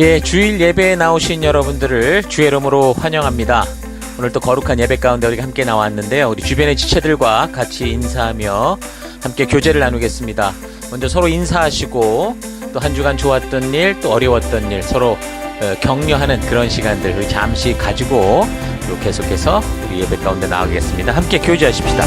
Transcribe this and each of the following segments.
예, 주일 예배에 나오신 여러분들을 주의 이름으로 환영합니다. 오늘 또 거룩한 예배 가운데 우리가 함께 나왔는데요. 우리 주변의 지체들과 같이 인사하며 함께 교제를 나누겠습니다. 먼저 서로 인사하시고 또 한 주간 좋았던 일, 또 어려웠던 일 서로 격려하는 그런 시간들 우리 잠시 가지고 또 계속해서 우리 예배 가운데 나가겠습니다. 함께 교제하십시다.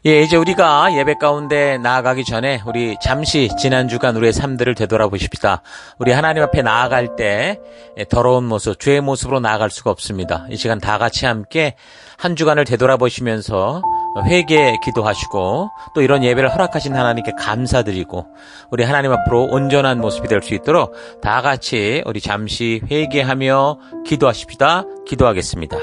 예, 이제 우리가 예배 가운데 나아가기 전에 우리 잠시 지난 주간 우리의 삶들을 되돌아보십시다. 우리 하나님 앞에 나아갈 때 더러운 모습, 죄의 모습으로 나아갈 수가 없습니다. 이 시간 다 같이 함께 한 주간을 되돌아보시면서 회개 기도하시고 또 이런 예배를 허락하신 하나님께 감사드리고 우리 하나님 앞으로 온전한 모습이 될 수 있도록 다 같이 우리 잠시 회개하며 기도하십시다. 기도하겠습니다.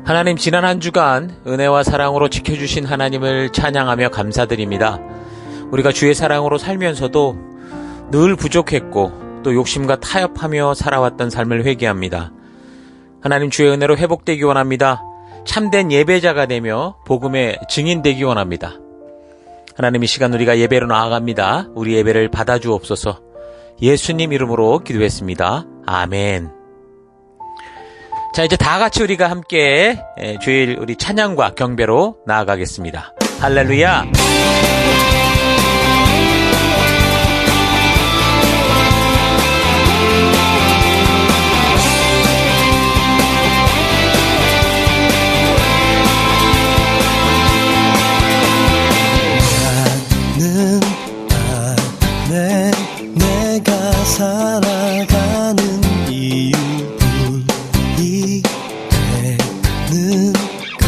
하나님, 지난 한 주간 은혜와 사랑으로 지켜주신 하나님을 찬양하며 감사드립니다. 우리가 주의 사랑으로 살면서도 늘 부족했고 또 욕심과 타협하며 살아왔던 삶을 회개합니다. 하나님, 주의 은혜로 회복되기 원합니다. 참된 예배자가 되며 복음의 증인되기 원합니다. 하나님, 이 시간 우리가 예배로 나아갑니다. 우리 예배를 받아주옵소서. 예수님 이름으로 기도했습니다. 아멘. 자, 이제 다 같이 우리가 함께 주일 우리 찬양과 경배로 나아가겠습니다. 할렐루야! 나는 안에 내가 살아가는 이유 되는 것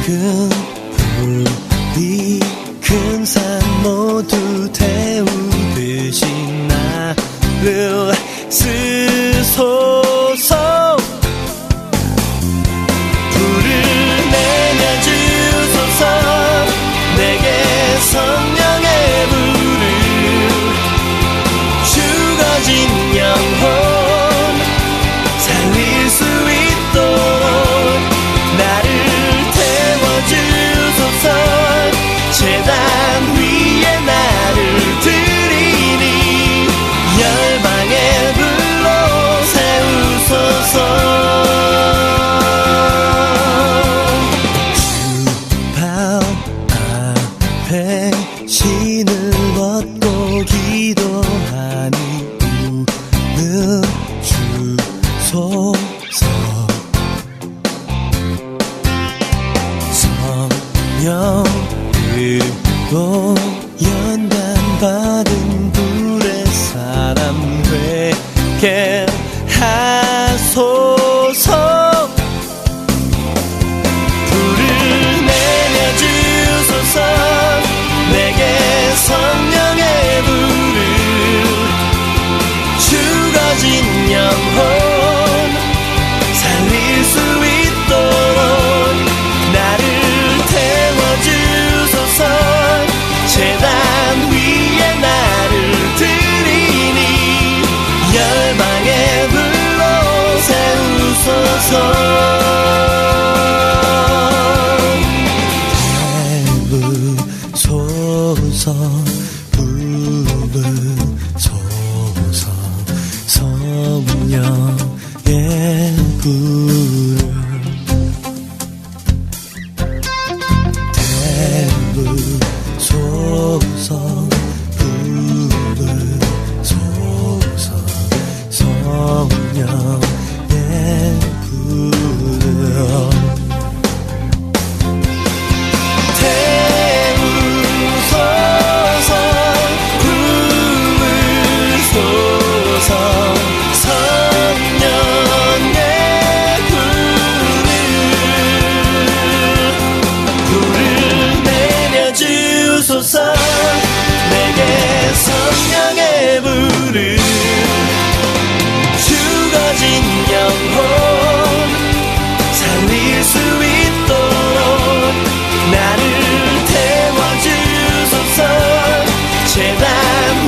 작은 불이 큰 산 모두 태우듯이 나를 쓰소서 불을 내려주소서 내게 성령의 불을 죽어진 영혼 살릴 수 있도록 나를 태워주 주소서. 내게 성령의 불을 죽어진 영혼 살릴 수 있도록 나를 태워주소서. 제단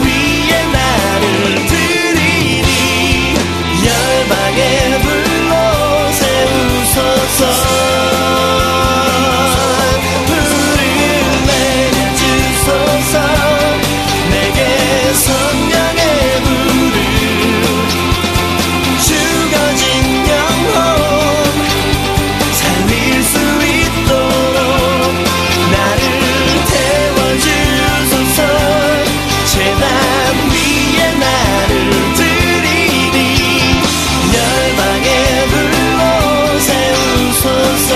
위에 나를 드리니 열방의 불로 세우소서. 불을 내려주소서. 내게 성령의 불을 죽어진 영혼 살릴 수 있도록 나를 태워주소서. 제단 위에 나를 드리니 열방의 불로 세우소서.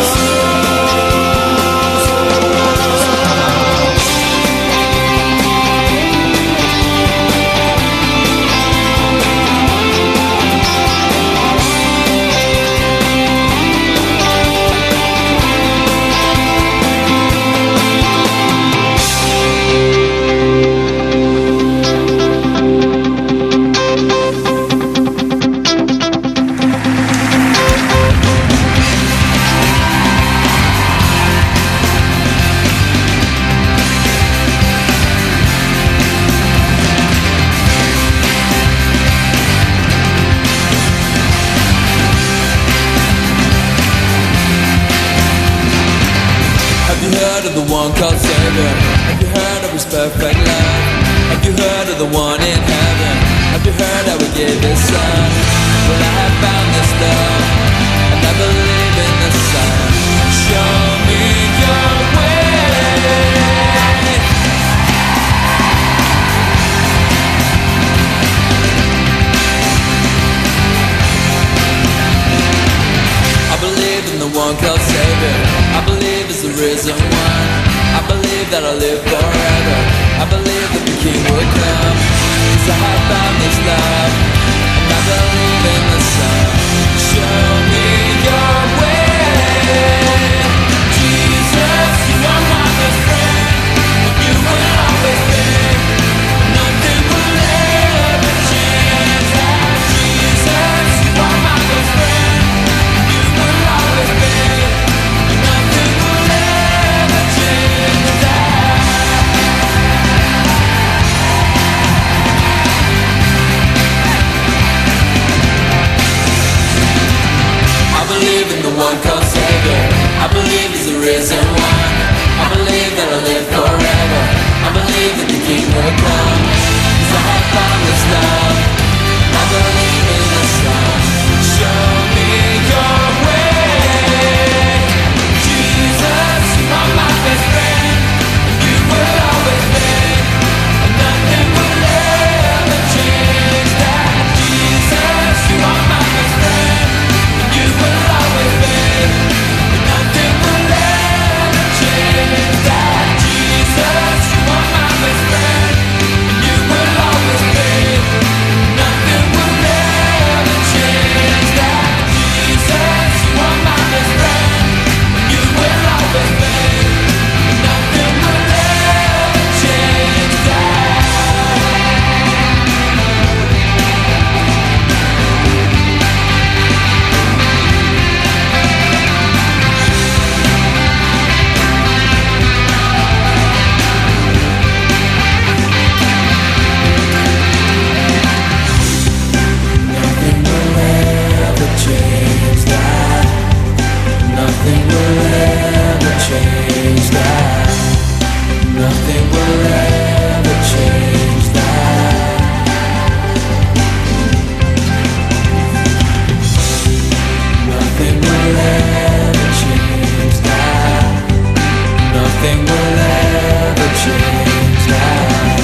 Have you heard of the one called Savior? Have you heard of his perfect love? Have you heard of the one in heaven? Have you heard how he gave his son? Well, I have found this love, and I believe in the Son. Show me your way. I believe in the one called Savior. I believe it's the risen one. I believe that I'll live forever. I believe that the King will come. 'Cause I have found this love, and I believe in the Son. Show me your way. Jesus, you are my best friend. You will always be. Nothing will ever change that. Jesus, you are my best friend. You will always be. Nothing will ever change that. I believe in the one called Savior. I believe he's the risen one. I believe that I'll live forever. I believe that the King will come. 'Cause I have found this love. I believe in the Son. Show me your way. Jesus, you are my best friend. You will always be. Nothing will ever change that. Jesus, you are my best friend. You will always be. Nothing will ever change that. Jesus, you are my best friend. You will always be. Nothing will ever change that. Jesus, you are my best friend. You will always be. Nothing will ever change that. Nothing will ever change that. Nothing will ever change that. Nothing will ever change that. Nothing will ever change that. Nothing will ever change that.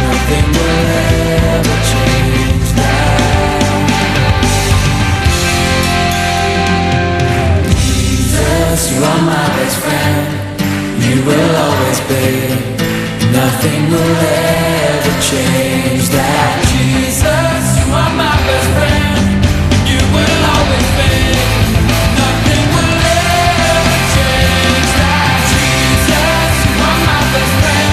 Nothing will ever change that. Jesus, you are my best friend. You will always be. Nothing will ever change that. Jesus, you are my best friend. You will always be. Nothing will ever change that. Jesus, you are my best friend.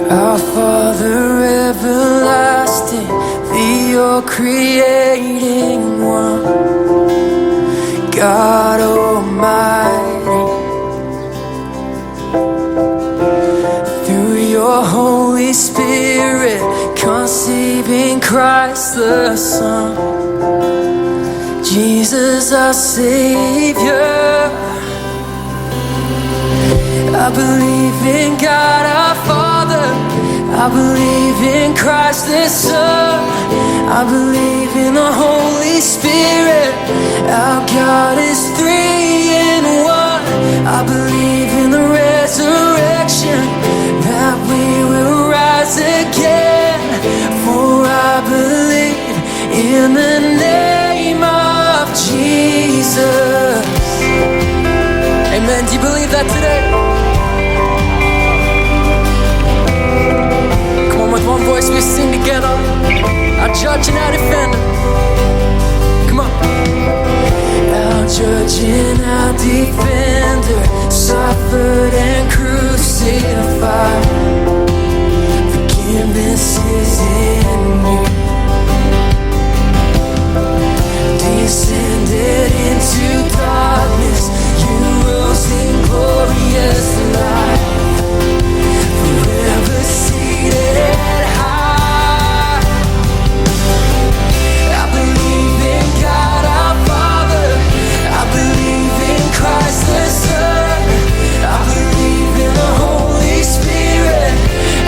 Our Father everlasting, the all-creating one, God Almighty. Through your Holy Spirit, conceiving Christ the Son, Jesus our Savior. I believe in God our Father, I believe in Christ the Son, I believe in the Holy Spirit. Our God is three in one. I believe in the resurrection, that we will rise again. For I believe in the name of Jesus. Amen. Do you believe that today? With one voice we sing together, our judge and our defender. Come on. Our judge and our defender suffered and crucified. Forgiveness is in you. Descended into darkness, you rose in glorious light. Forever seated high. I believe in God our Father, I believe in Christ the Son, I believe in the Holy Spirit.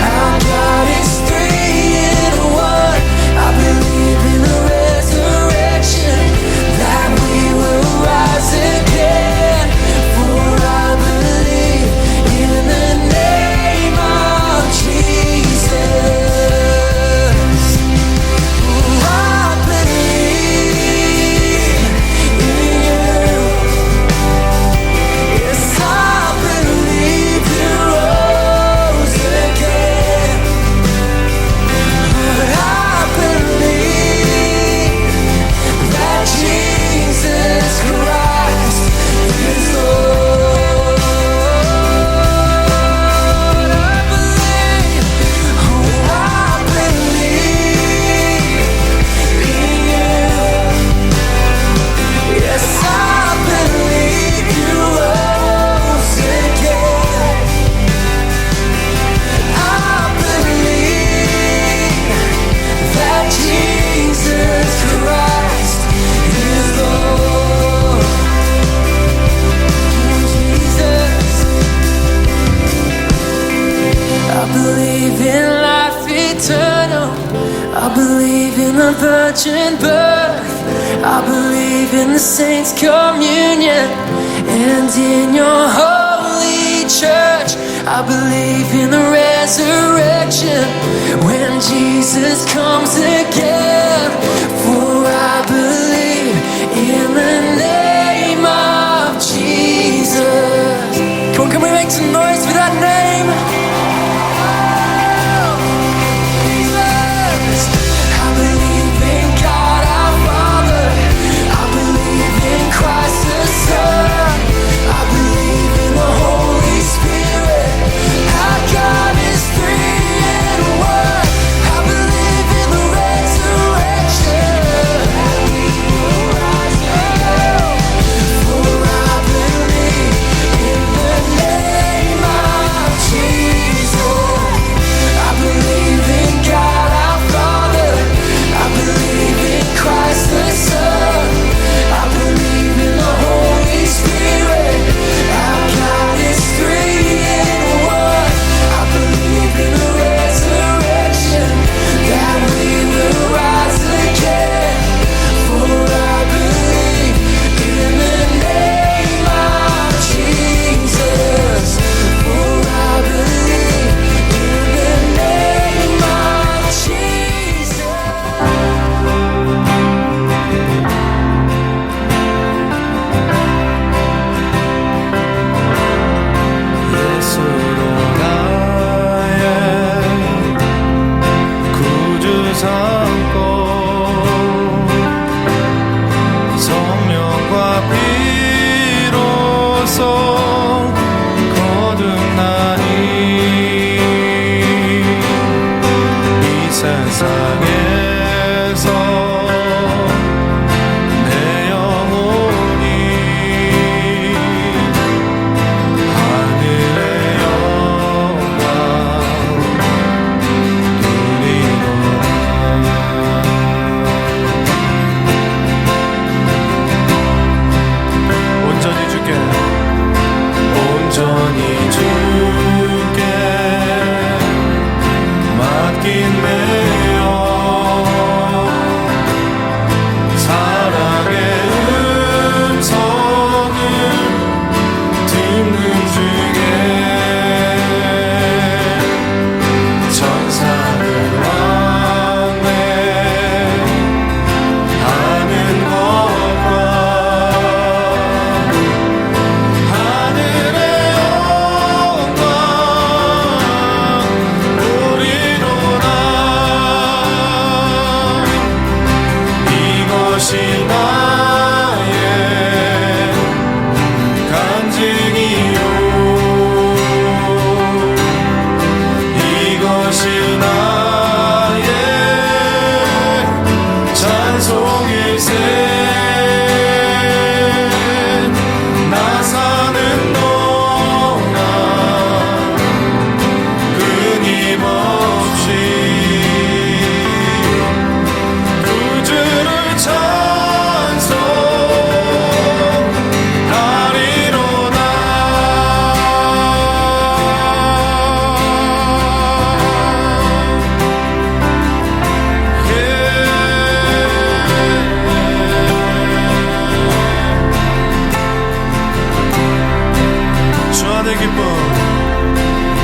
Our God is three in one. I believe in the resurrection, that we will rise again. For I believe in the name of Jesus. I believe in you. Yes, I believe you rose again. But I believe that Jesus Christ is Lord. I believe, oh, I believe in you. Yes, I believe you rose again. I believe that Jesus Christ is Lord. Jesus, I believe in life eternal, I believe in the virgin birth, I believe in the saints' communion, and in your holy church. I believe in the resurrection, when Jesus comes again. For I believe in the name of Jesus. Come on, can we make some noise for that name? Jesus. I believe in God our Father, I believe in Christ the Son, I believe in the Holy Spirit. Our God is three in one. I believe in the resurrection,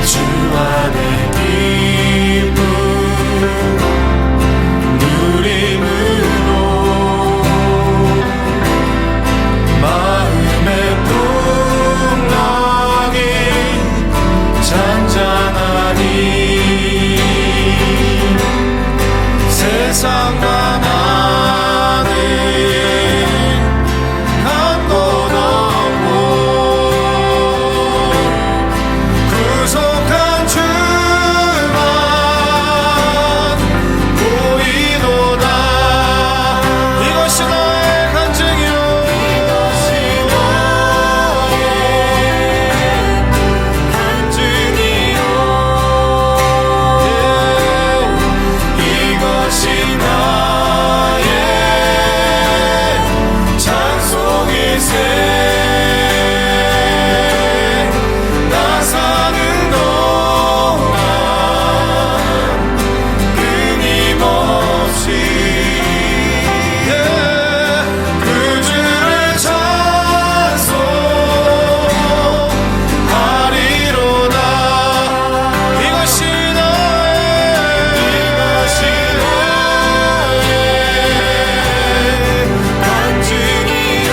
주 안에 기쁨 누림으로 마음의 풍랑이 잔잔하니 세상과 나는 간 곳 없고 구속한 주만 보이도다. 이것이 나의 간증이요 이것이 나의 간증이요 이것이 나의 찬송일세. 나 사는 동안 끊임없이 그 주를 찬송하리로다. 이것이 나의 간증이요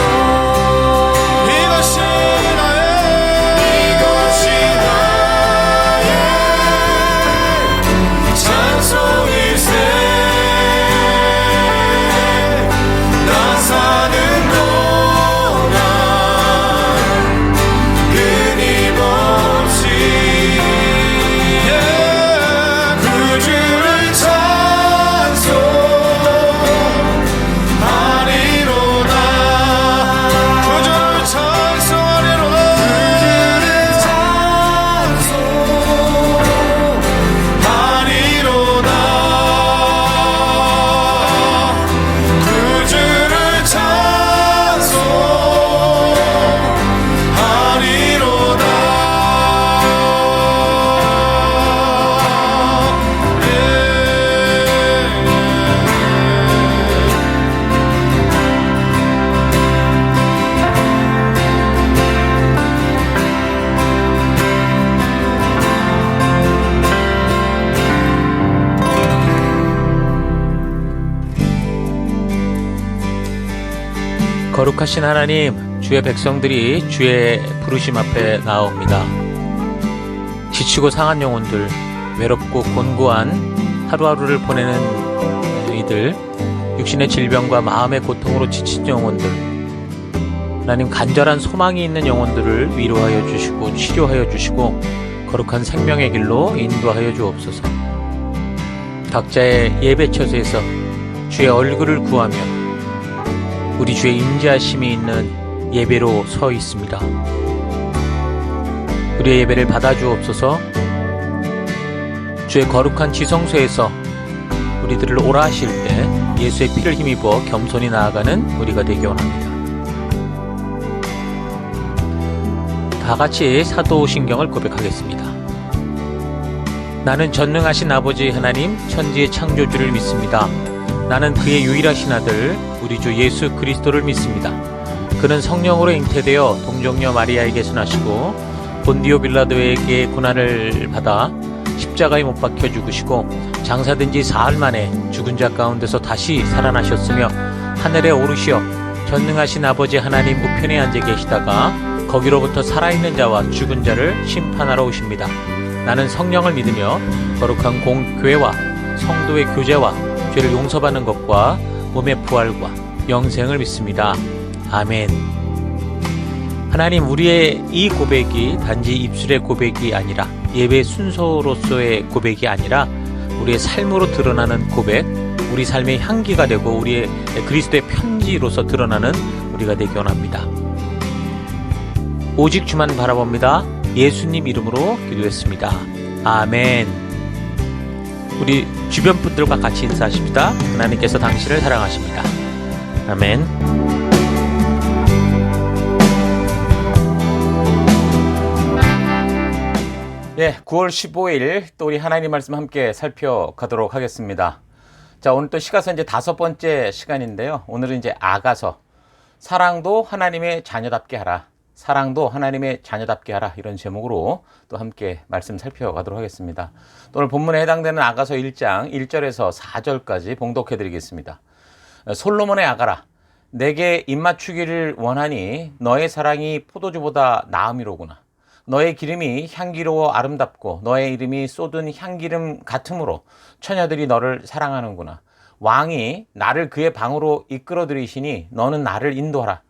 이것이 나의 찬송일세. 나 사는 동안 끊임없이 그 주를 찬송하리로다. 그 주를 찬송하리로다. 그 주를 찬송하리로다. 거룩하신 하나님, 주의 백성들이 주의 부르심 앞에 나옵니다. 지치고 상한 영혼들, 외롭고 곤고한 하루하루를 보내는 이들, 육신의 질병과 마음의 고통으로 지친 영혼들, 하나님 간절한 소망이 있는 영혼들을 위로하여 주시고 치료하여 주시고 거룩한 생명의 길로 인도하여 주옵소서. 각자의 예배 처소에서 주의 얼굴을 구하며 우리 주의 임재하심이 있는 예배로 서 있습니다. 우리의 예배를 받아주옵소서. 주의 거룩한 지성소에서 우리들을 오라 하실 때 예수의 피를 힘입어 겸손히 나아가는 우리가 되기 원합니다. 다 같이 사도신경을 고백하겠습니다. 나는 전능하신 아버지 하나님 천지의 창조주를 믿습니다. 나는 그의 유일하신 아들 우리 주 예수 그리스도를 믿습니다. 그는 성령으로 잉태되어 동정녀 마리아에게서 나시고 본디오 빌라도에게 고난을 받아 십자가에 못 박혀 죽으시고 장사된 지 사흘 만에 죽은 자 가운데서 다시 살아나셨으며 하늘에 오르시어 전능하신 아버지 하나님 우편에 앉아 계시다가 거기로부터 살아있는 자와 죽은 자를 심판하러 오십니다. 나는 성령을 믿으며 거룩한 공교회와 성도의 교제와 죄를 용서받는 것과 몸의 부활과 영생을 믿습니다. 아멘. 하나님, 우리의 이 고백이 단지 입술의 고백이 아니라 예배 순서로서의 고백이 아니라 우리의 삶으로 드러나는 고백, 우리 삶의 향기가 되고 우리의 그리스도의 편지로서 드러나는 우리가 되기 원합니다. 오직 주만 바라봅니다. 예수님 이름으로 기도했습니다. 아멘. 우리 주변 분들과 같이 인사하십니다. 하나님께서 당신을 사랑하십니다. 아멘. 예, 9월 15일 또 우리 하나님 말씀 함께 살펴가도록 하겠습니다. 자, 오늘 또 시가서 이제 5번째 시간인데요. 오늘은 이제 아가서, 사랑도 하나님의 자녀답게 하라. 사랑도 하나님의 자녀답게 하라, 이런 제목으로 또 함께 말씀 살펴가도록 하겠습니다. 오늘 본문에 해당되는 아가서 1장 1절에서 4절까지 봉독해 드리겠습니다. 솔로몬의 아가라, 내게 입맞추기를 원하니 너의 사랑이 포도주보다 나음이로구나. 너의 기름이 향기로워 아름답고 너의 이름이 쏟은 향기름 같으므로 처녀들이 너를 사랑하는구나. 왕이 나를 그의 방으로 이끌어 들이시니 너는 나를 인도하라.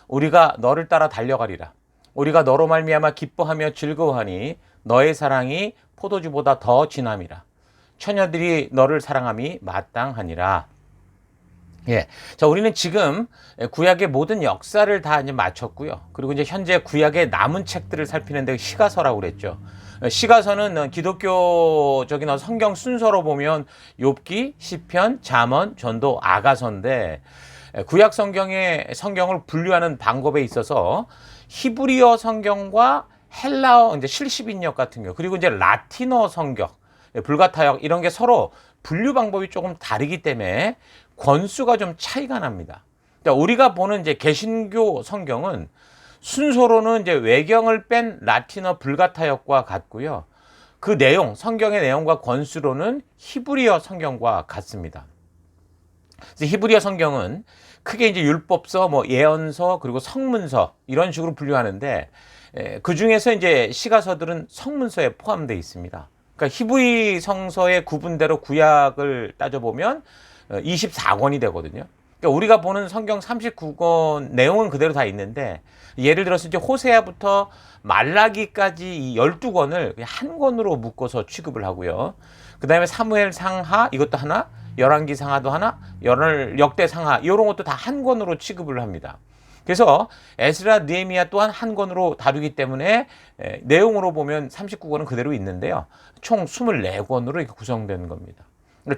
우리가 너를 따라 달려가리라. 우리가 너로 말미암아 기뻐하며 즐거워하니 너의 사랑이 포도주보다 더 진함이라. 처녀들이 너를 사랑함이 마땅하니라. 예. 자, 우리는 지금 구약의 모든 역사를 다 이제 마쳤고요. 그리고 이제 현재 구약의 남은 책들을 살피는데 시가서라고 그랬죠. 시가서는 기독교적인 성경 순서로 보면 욥기, 시편, 잠언, 전도, 아가서인데 구약 성경을 분류하는 방법에 있어서 히브리어 성경과 헬라어 이제 실시빈역 같은 경우, 그리고 이제 라틴어 성경, 불가타역 이런 게 서로 분류 방법이 조금 다르기 때문에 권수가 좀 차이가 납니다. 그러니까 우리가 보는 이제 개신교 성경은 순서로는 이제 외경을 뺀 라틴어 불가타역과 같고요. 그 내용, 성경의 내용과 권수로는 히브리어 성경과 같습니다. 그래서 히브리어 성경은 크게 이제 율법서, 뭐 예언서, 그리고 성문서 이런 식으로 분류하는데 그 중에서 이제 시가서들은 성문서에 포함되어 있습니다. 그러니까 히브리 성서의 구분대로 구약을 따져보면 24권이 되거든요. 그러니까 우리가 보는 성경 39권 내용은 그대로 다 있는데 예를 들어서 이제 호세아부터 말라기까지 이 12권을 한 권으로 묶어서 취급을 하고요. 그 다음에 사무엘 상하 이것도 하나, 열왕기 상하도 하나, 역대 상하 이런 것도 다 한 권으로 취급을 합니다. 그래서 에스라, 느헤미야 또한 한 권으로 다루기 때문에 내용으로 보면 39권은 그대로 있는데요. 총 24권으로 이렇게 구성되는 겁니다.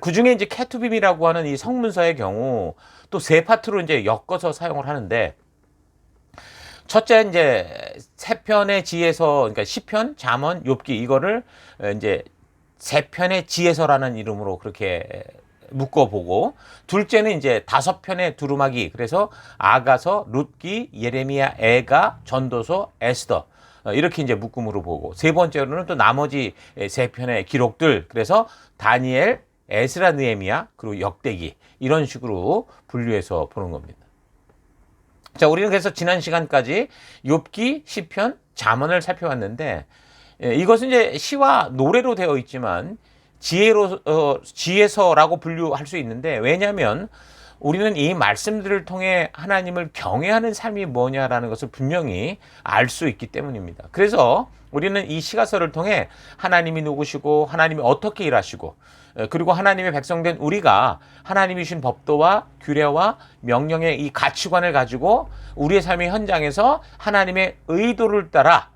그 중에 이제 케투빔이라고 하는 이 성문서의 경우 또 세 파트로 이제 엮어서 사용을 하는데 첫째 이제 세 편의 지에서, 그러니까 시편, 잠언, 욥기 이거를 이제 세 편의 지에서라는 이름으로 그렇게 묶어보고, 둘째는 이제 5편의 두루마기, 그래서 아가서, 룻기, 예레미야, 애가, 전도서, 에스더 이렇게 이제 묶음으로 보고, 세 번째로는 또 나머지 세 편의 기록들, 그래서 다니엘, 에스라, 느헤미야, 그리고 역대기 이런 식으로 분류해서 보는 겁니다. 자, 우리는 그래서 지난 시간까지 욥기, 시편, 잠언을 살펴봤는데 이것은 이제 시와 노래로 되어 있지만 지혜서라고 분류할 수 있는데, 왜냐하면 우리는 이 말씀들을 통해 하나님을 경외하는 삶이 뭐냐라는 것을 분명히 알 수 있기 때문입니다. 그래서 우리는 이 시가서를 통해 하나님이 누구시고 하나님이 어떻게 일하시고 그리고 하나님의 백성된 우리가 하나님이 주신 법도와 규례와 명령의 이 가치관을 가지고 우리의 삶의 현장에서 하나님의 의도를 따라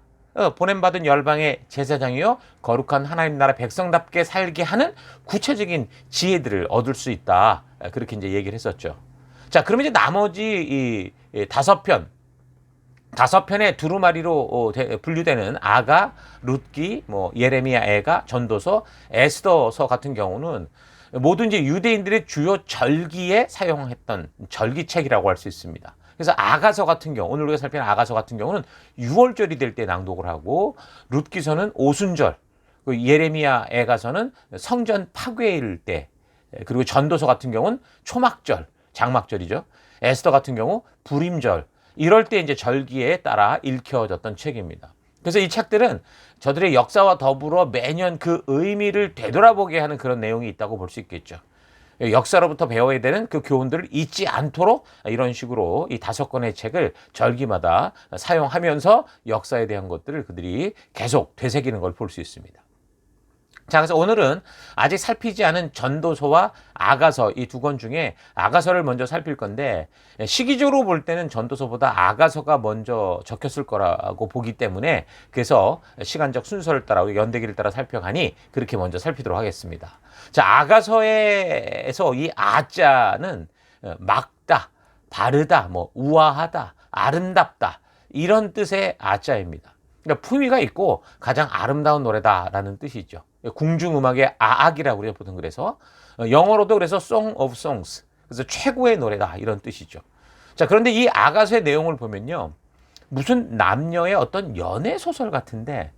보냄받은 열방의 제사장이요 거룩한 하나님 나라 백성답게 살게 하는 구체적인 지혜들을 얻을 수 있다. 그렇게 이제 얘기를 했었죠. 자, 그러면 이제 나머지 이 5편의 두루마리로 분류되는 아가, 룻기, 뭐 예레미야, 애가, 전도서, 에스더서 같은 경우는 모두 이제 유대인들의 주요 절기에 사용했던 절기책이라고 할 수 있습니다. 그래서 아가서 같은 경우, 오늘 우리가 살피는 아가서 같은 경우는 6월절이 될 때 낭독을 하고, 룻기서는 오순절, 예레미야, 애가서는 성전 파괴일 때, 그리고 전도서 같은 경우는 초막절, 장막절이죠. 에스더 같은 경우 불임절, 이럴 때 이제 절기에 따라 읽혀졌던 책입니다. 그래서 이 책들은 저들의 역사와 더불어 매년 그 의미를 되돌아보게 하는 그런 내용이 있다고 볼 수 있겠죠. 역사로부터 배워야 되는 그 교훈들을 잊지 않도록 이런 식으로 이 5권의 책을 절기마다 사용하면서 역사에 대한 것들을 그들이 계속 되새기는 걸 볼 수 있습니다. 자, 그래서 오늘은 아직 살피지 않은 전도서와 아가서 이 2권 중에 아가서를 먼저 살필 건데, 시기적으로 볼 때는 전도서보다 아가서가 먼저 적혔을 거라고 보기 때문에 그래서 시간적 순서를 따라 연대기를 따라 살펴가니 그렇게 먼저 살피도록 하겠습니다. 자, 아가서에서 이 아자는 막다, 바르다, 뭐 우아하다, 아름답다 이런 뜻의 아자입니다. 그러니까 품위가 있고 가장 아름다운 노래다라는 뜻이죠. 궁중음악의 아악이라고 우리가 보통 그래서 영어로도 그래서 Song of Songs, 그래서 최고의 노래다 이런 뜻이죠. 자, 그런데 이 아가서의 내용을 보면요, 무슨 남녀의 어떤 연애 소설 같은데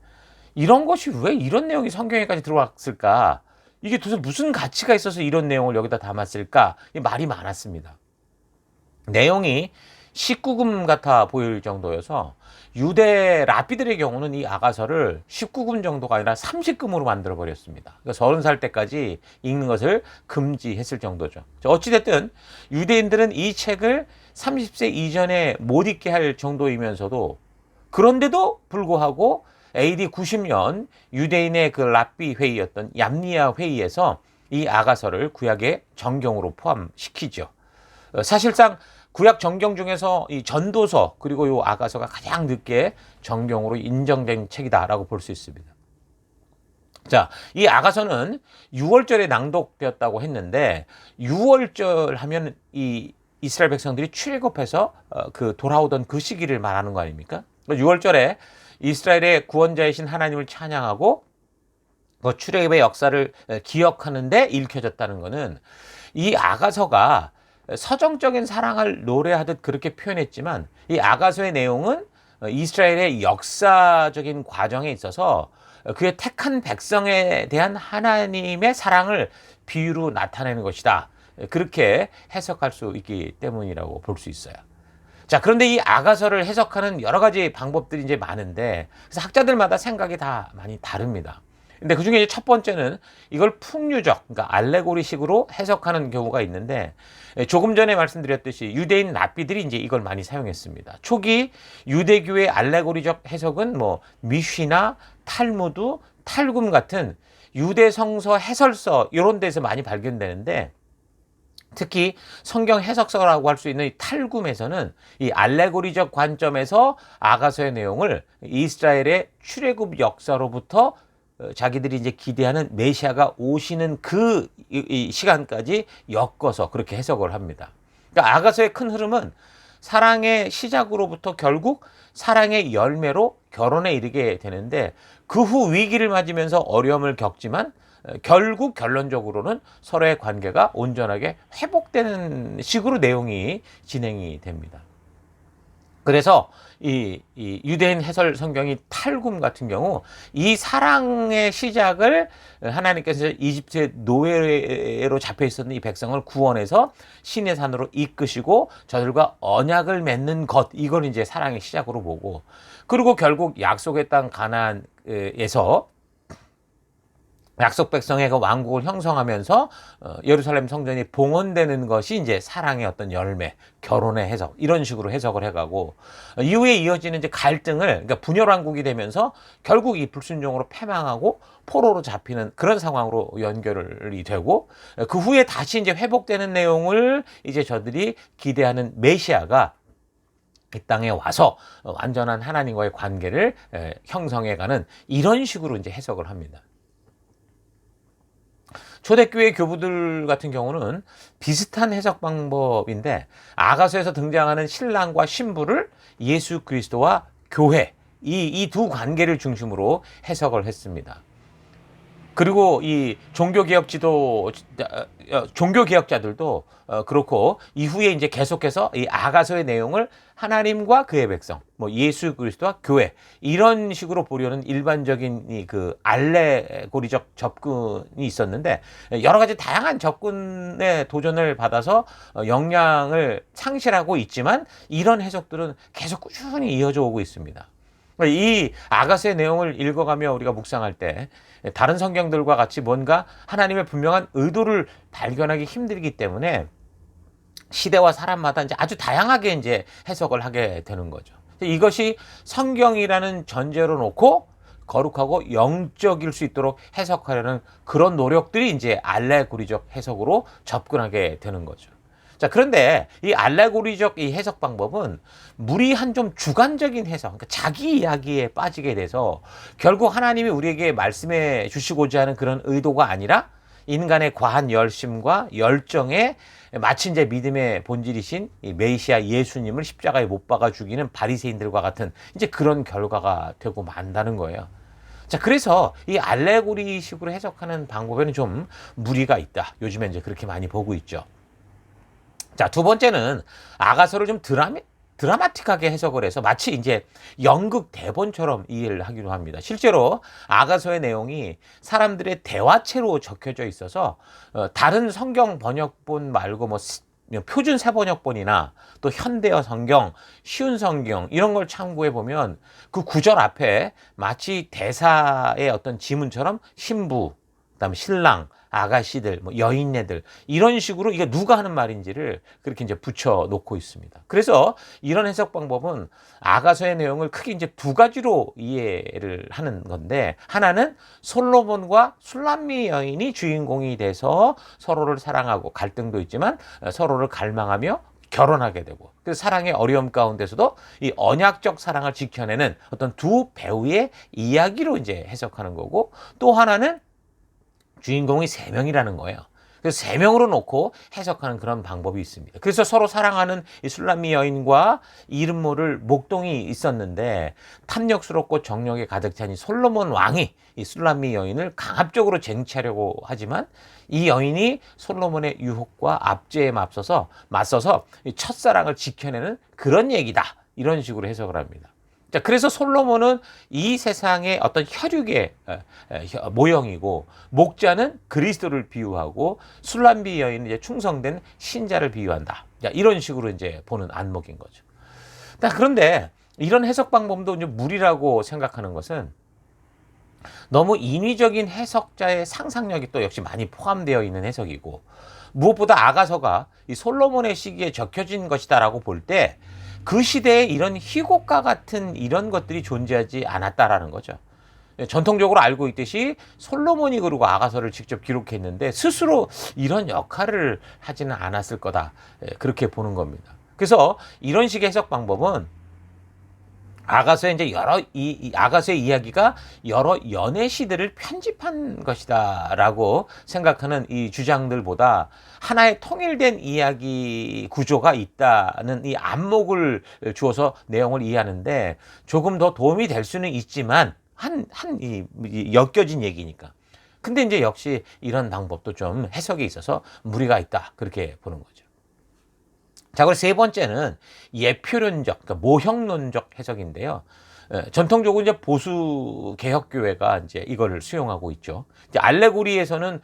이런 것이 왜 이런 내용이 성경에까지 들어왔을까? 이게 도대체 무슨 가치가 있어서 이런 내용을 여기다 담았을까? 말이 많았습니다. 내용이 19금 같아 보일 정도여서 유대 랍비들의 경우는 이 아가서를 19금 정도가 아니라 30금으로 만들어 버렸습니다. 그러니까 30살 때까지 읽는 것을 금지했을 정도죠. 어찌됐든 유대인들은 이 책을 30세 이전에 못 읽게 할 정도이면서도 그런데도 불구하고 AD 90년 유대인의 그 랍비 회의였던 얌니아 회의에서 이 아가서를 구약의 정경으로 포함시키죠. 사실상 구약 정경 중에서 이 전도서 그리고 이 아가서가 가장 늦게 정경으로 인정된 책이다라고 볼 수 있습니다. 자, 이 아가서는 6월절에 낭독되었다고 했는데 6월절 하면 이 이스라엘 백성들이 출애굽해서 그 돌아오던 그 시기를 말하는 거 아닙니까? 6월절에 이스라엘의 구원자이신 하나님을 찬양하고 그 출애굽의 역사를 기억하는데 읽혀졌다는 것은 이 아가서가 서정적인 사랑을 노래하듯 그렇게 표현했지만 이 아가서의 내용은 이스라엘의 역사적인 과정에 있어서 그의 택한 백성에 대한 하나님의 사랑을 비유로 나타내는 것이다. 그렇게 해석할 수 있기 때문이라고 볼 수 있어요. 자, 그런데 이 아가서를 해석하는 여러 가지 방법들이 이제 많은데, 그래서 학자들마다 생각이 다 많이 다릅니다. 근데 그 중에 이제 첫 번째는 이걸 풍류적, 그러니까 알레고리식으로 해석하는 경우가 있는데, 조금 전에 말씀드렸듯이 유대인 랍비들이 이제 이걸 많이 사용했습니다. 초기 유대교의 알레고리적 해석은 뭐 미쉬나 탈무드, 탈금 같은 유대 성서 해설서 이런 데서 많이 발견되는데, 특히 성경 해석서라고 할 수 있는 이 탈굼에서는 이 알레고리적 관점에서 아가서의 내용을 이스라엘의 출애굽 역사로부터 자기들이 이제 기대하는 메시아가 오시는 그 시간까지 엮어서 그렇게 해석을 합니다. 그러니까 아가서의 큰 흐름은 사랑의 시작으로부터 결국 사랑의 열매로 결혼에 이르게 되는데, 그 후 위기를 맞으면서 어려움을 겪지만 결국 결론적으로는 서로의 관계가 온전하게 회복되는 식으로 내용이 진행이 됩니다. 그래서 이 유대인 해설 성경이 탈굼 같은 경우 이 사랑의 시작을 하나님께서 이집트의 노예로 잡혀 있었던 이 백성을 구원해서 신의 산으로 이끄시고 저들과 언약을 맺는 것, 이걸 이제 사랑의 시작으로 보고, 그리고 결국 약속의 땅 가나안에서 약속 백성의 그 왕국을 형성하면서 예루살렘 성전이 봉헌되는 것이 이제 사랑의 어떤 열매, 결혼의 해석, 이런 식으로 해석을 해가고, 이후에 이어지는 이제 갈등을, 그러니까 분열 왕국이 되면서 결국 이 불순종으로 패망하고 포로로 잡히는 그런 상황으로 연결이 되고, 그 후에 다시 이제 회복되는 내용을 이제 저들이 기대하는 메시아가 이 땅에 와서 완전한 하나님과의 관계를 형성해가는, 이런 식으로 이제 해석을 합니다. 초대교회 교부들 같은 경우는 비슷한 해석 방법인데, 아가서에서 등장하는 신랑과 신부를 예수 그리스도와 교회, 이 두 관계를 중심으로 해석을 했습니다. 그리고 이 종교개혁자들도 그렇고, 이후에 이제 계속해서 이 아가서의 내용을 하나님과 그의 백성, 뭐 예수 그리스도와 교회, 이런 식으로 보려는 일반적인 그 알레고리적 접근이 있었는데, 여러 가지 다양한 접근에 도전을 받아서 영향을 상실하고 있지만, 이런 해석들은 계속 꾸준히 이어져 오고 있습니다. 이 아가서의 내용을 읽어가며 우리가 묵상할 때 다른 성경들과 같이 뭔가 하나님의 분명한 의도를 발견하기 힘들기 때문에 시대와 사람마다 이제 아주 다양하게 이제 해석을 하게 되는 거죠. 이것이 성경이라는 전제로 놓고 거룩하고 영적일 수 있도록 해석하려는 그런 노력들이 이제 알레고리적 해석으로 접근하게 되는 거죠. 자, 그런데 이 알레고리적 이 해석 방법은 무리한 좀 주관적인 해석, 그러니까 자기 이야기에 빠지게 돼서 결국 하나님이 우리에게 말씀해 주시고자 하는 그런 의도가 아니라 인간의 과한 열심과 열정에 마치 이제 믿음의 본질이신 이 메시아 예수님을 십자가에 못 박아 죽이는 바리새인들과 같은 이제 그런 결과가 되고 만다는 거예요. 자, 그래서 이 알레고리식으로 해석하는 방법에는 좀 무리가 있다. 요즘에 이제 그렇게 많이 보고 있죠. 자, 두 번째는 아가서를 좀 드라마틱하게 해석을 해서 마치 이제 연극 대본처럼 이해를 하기도 합니다. 실제로 아가서의 내용이 사람들의 대화체로 적혀져 있어서 다른 성경 번역본 말고 뭐 표준 세번역본이나 또 현대어 성경, 쉬운 성경 이런 걸 참고해 보면 그 구절 앞에 마치 대사의 어떤 지문처럼 신부, 그다음에 신랑, 아가씨들, 뭐 여인네들 이런 식으로 이게 누가 하는 말인지를 그렇게 이제 붙여 놓고 있습니다. 그래서 이런 해석 방법은 아가서의 내용을 크게 이제 두 가지로 이해를 하는 건데, 하나는 솔로몬과 술람미 여인이 주인공이 돼서 서로를 사랑하고 갈등도 있지만 서로를 갈망하며 결혼하게 되고, 그래서 사랑의 어려움 가운데서도 이 언약적 사랑을 지켜내는 어떤 두 배우의 이야기로 이제 해석하는 거고, 또 하나는 주인공이 3명이라는 거예요. 그래서 3명으로 놓고 해석하는 그런 방법이 있습니다. 그래서 서로 사랑하는 이 술람미 여인과 이름 모를 목동이 있었는데, 탐욕스럽고 정력에 가득 찬 이 솔로몬 왕이 이 술람미 여인을 강압적으로 쟁취하려고 하지만 이 여인이 솔로몬의 유혹과 압제에 맞서서 이 첫사랑을 지켜내는 그런 얘기다, 이런 식으로 해석을 합니다. 자, 그래서 솔로몬은 이 세상의 어떤 혈육의 모형이고, 목자는 그리스도를 비유하고, 술람비 여인은 이제 충성된 신자를 비유한다. 자, 이런 식으로 이제 보는 안목인 거죠. 자, 그런데 이런 해석 방법도 이제 무리라고 생각하는 것은 너무 인위적인 해석자의 상상력이 또 역시 많이 포함되어 있는 해석이고, 무엇보다 아가서가 이 솔로몬의 시기에 적혀진 것이다라고 볼 때 그 시대에 이런 희곡과 같은 이런 것들이 존재하지 않았다라는 거죠. 전통적으로 알고 있듯이 솔로몬이 그리고 아가서를 직접 기록했는데 스스로 이런 역할을 하지는 않았을 거다, 그렇게 보는 겁니다. 그래서 이런 식의 해석 방법은 아가서의 이제 아가서의 이야기가 여러 연애 시들을 편집한 것이다라고 생각하는 이 주장들보다 하나의 통일된 이야기 구조가 있다는 이 안목을 주어서 내용을 이해하는데 조금 더 도움이 될 수는 있지만 엮여진 얘기니까. 근데 이제 역시 이런 방법도 좀 해석에 있어서 무리가 있다, 그렇게 보는 거죠. 자, 그리고 세 번째는 예표론적, 그러니까 모형론적 해석인데요. 전통적으로 이제 보수 개혁교회가 이제 이거를 수용하고 있죠. 이제 알레고리에서는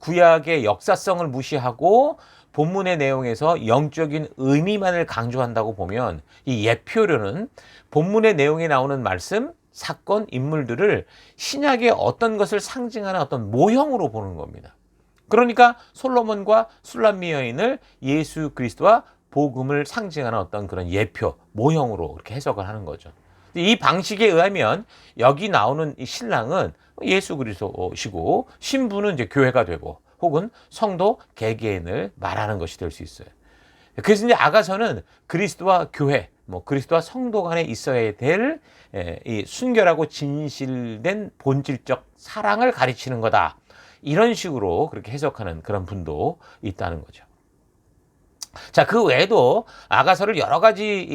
구약의 역사성을 무시하고 본문의 내용에서 영적인 의미만을 강조한다고 보면, 이 예표론은 본문의 내용에 나오는 말씀, 사건, 인물들을 신약의 어떤 것을 상징하는 어떤 모형으로 보는 겁니다. 그러니까 솔로몬과 술람미 여인을 예수 그리스도와 복음을 상징하는 어떤 그런 예표, 모형으로 이렇게 해석을 하는 거죠. 이 방식에 의하면 여기 나오는 이 신랑은 예수 그리스도시고 신부는 이제 교회가 되고, 혹은 성도 개개인을 말하는 것이 될 수 있어요. 그래서 이제 아가서는 그리스도와 교회, 그리스도와 성도 간에 있어야 될 이 순결하고 진실된 본질적 사랑을 가르치는 거다, 이런 식으로 그렇게 해석하는 그런 분도 있다는 거죠. 자, 그 외에도 아가서를 여러 가지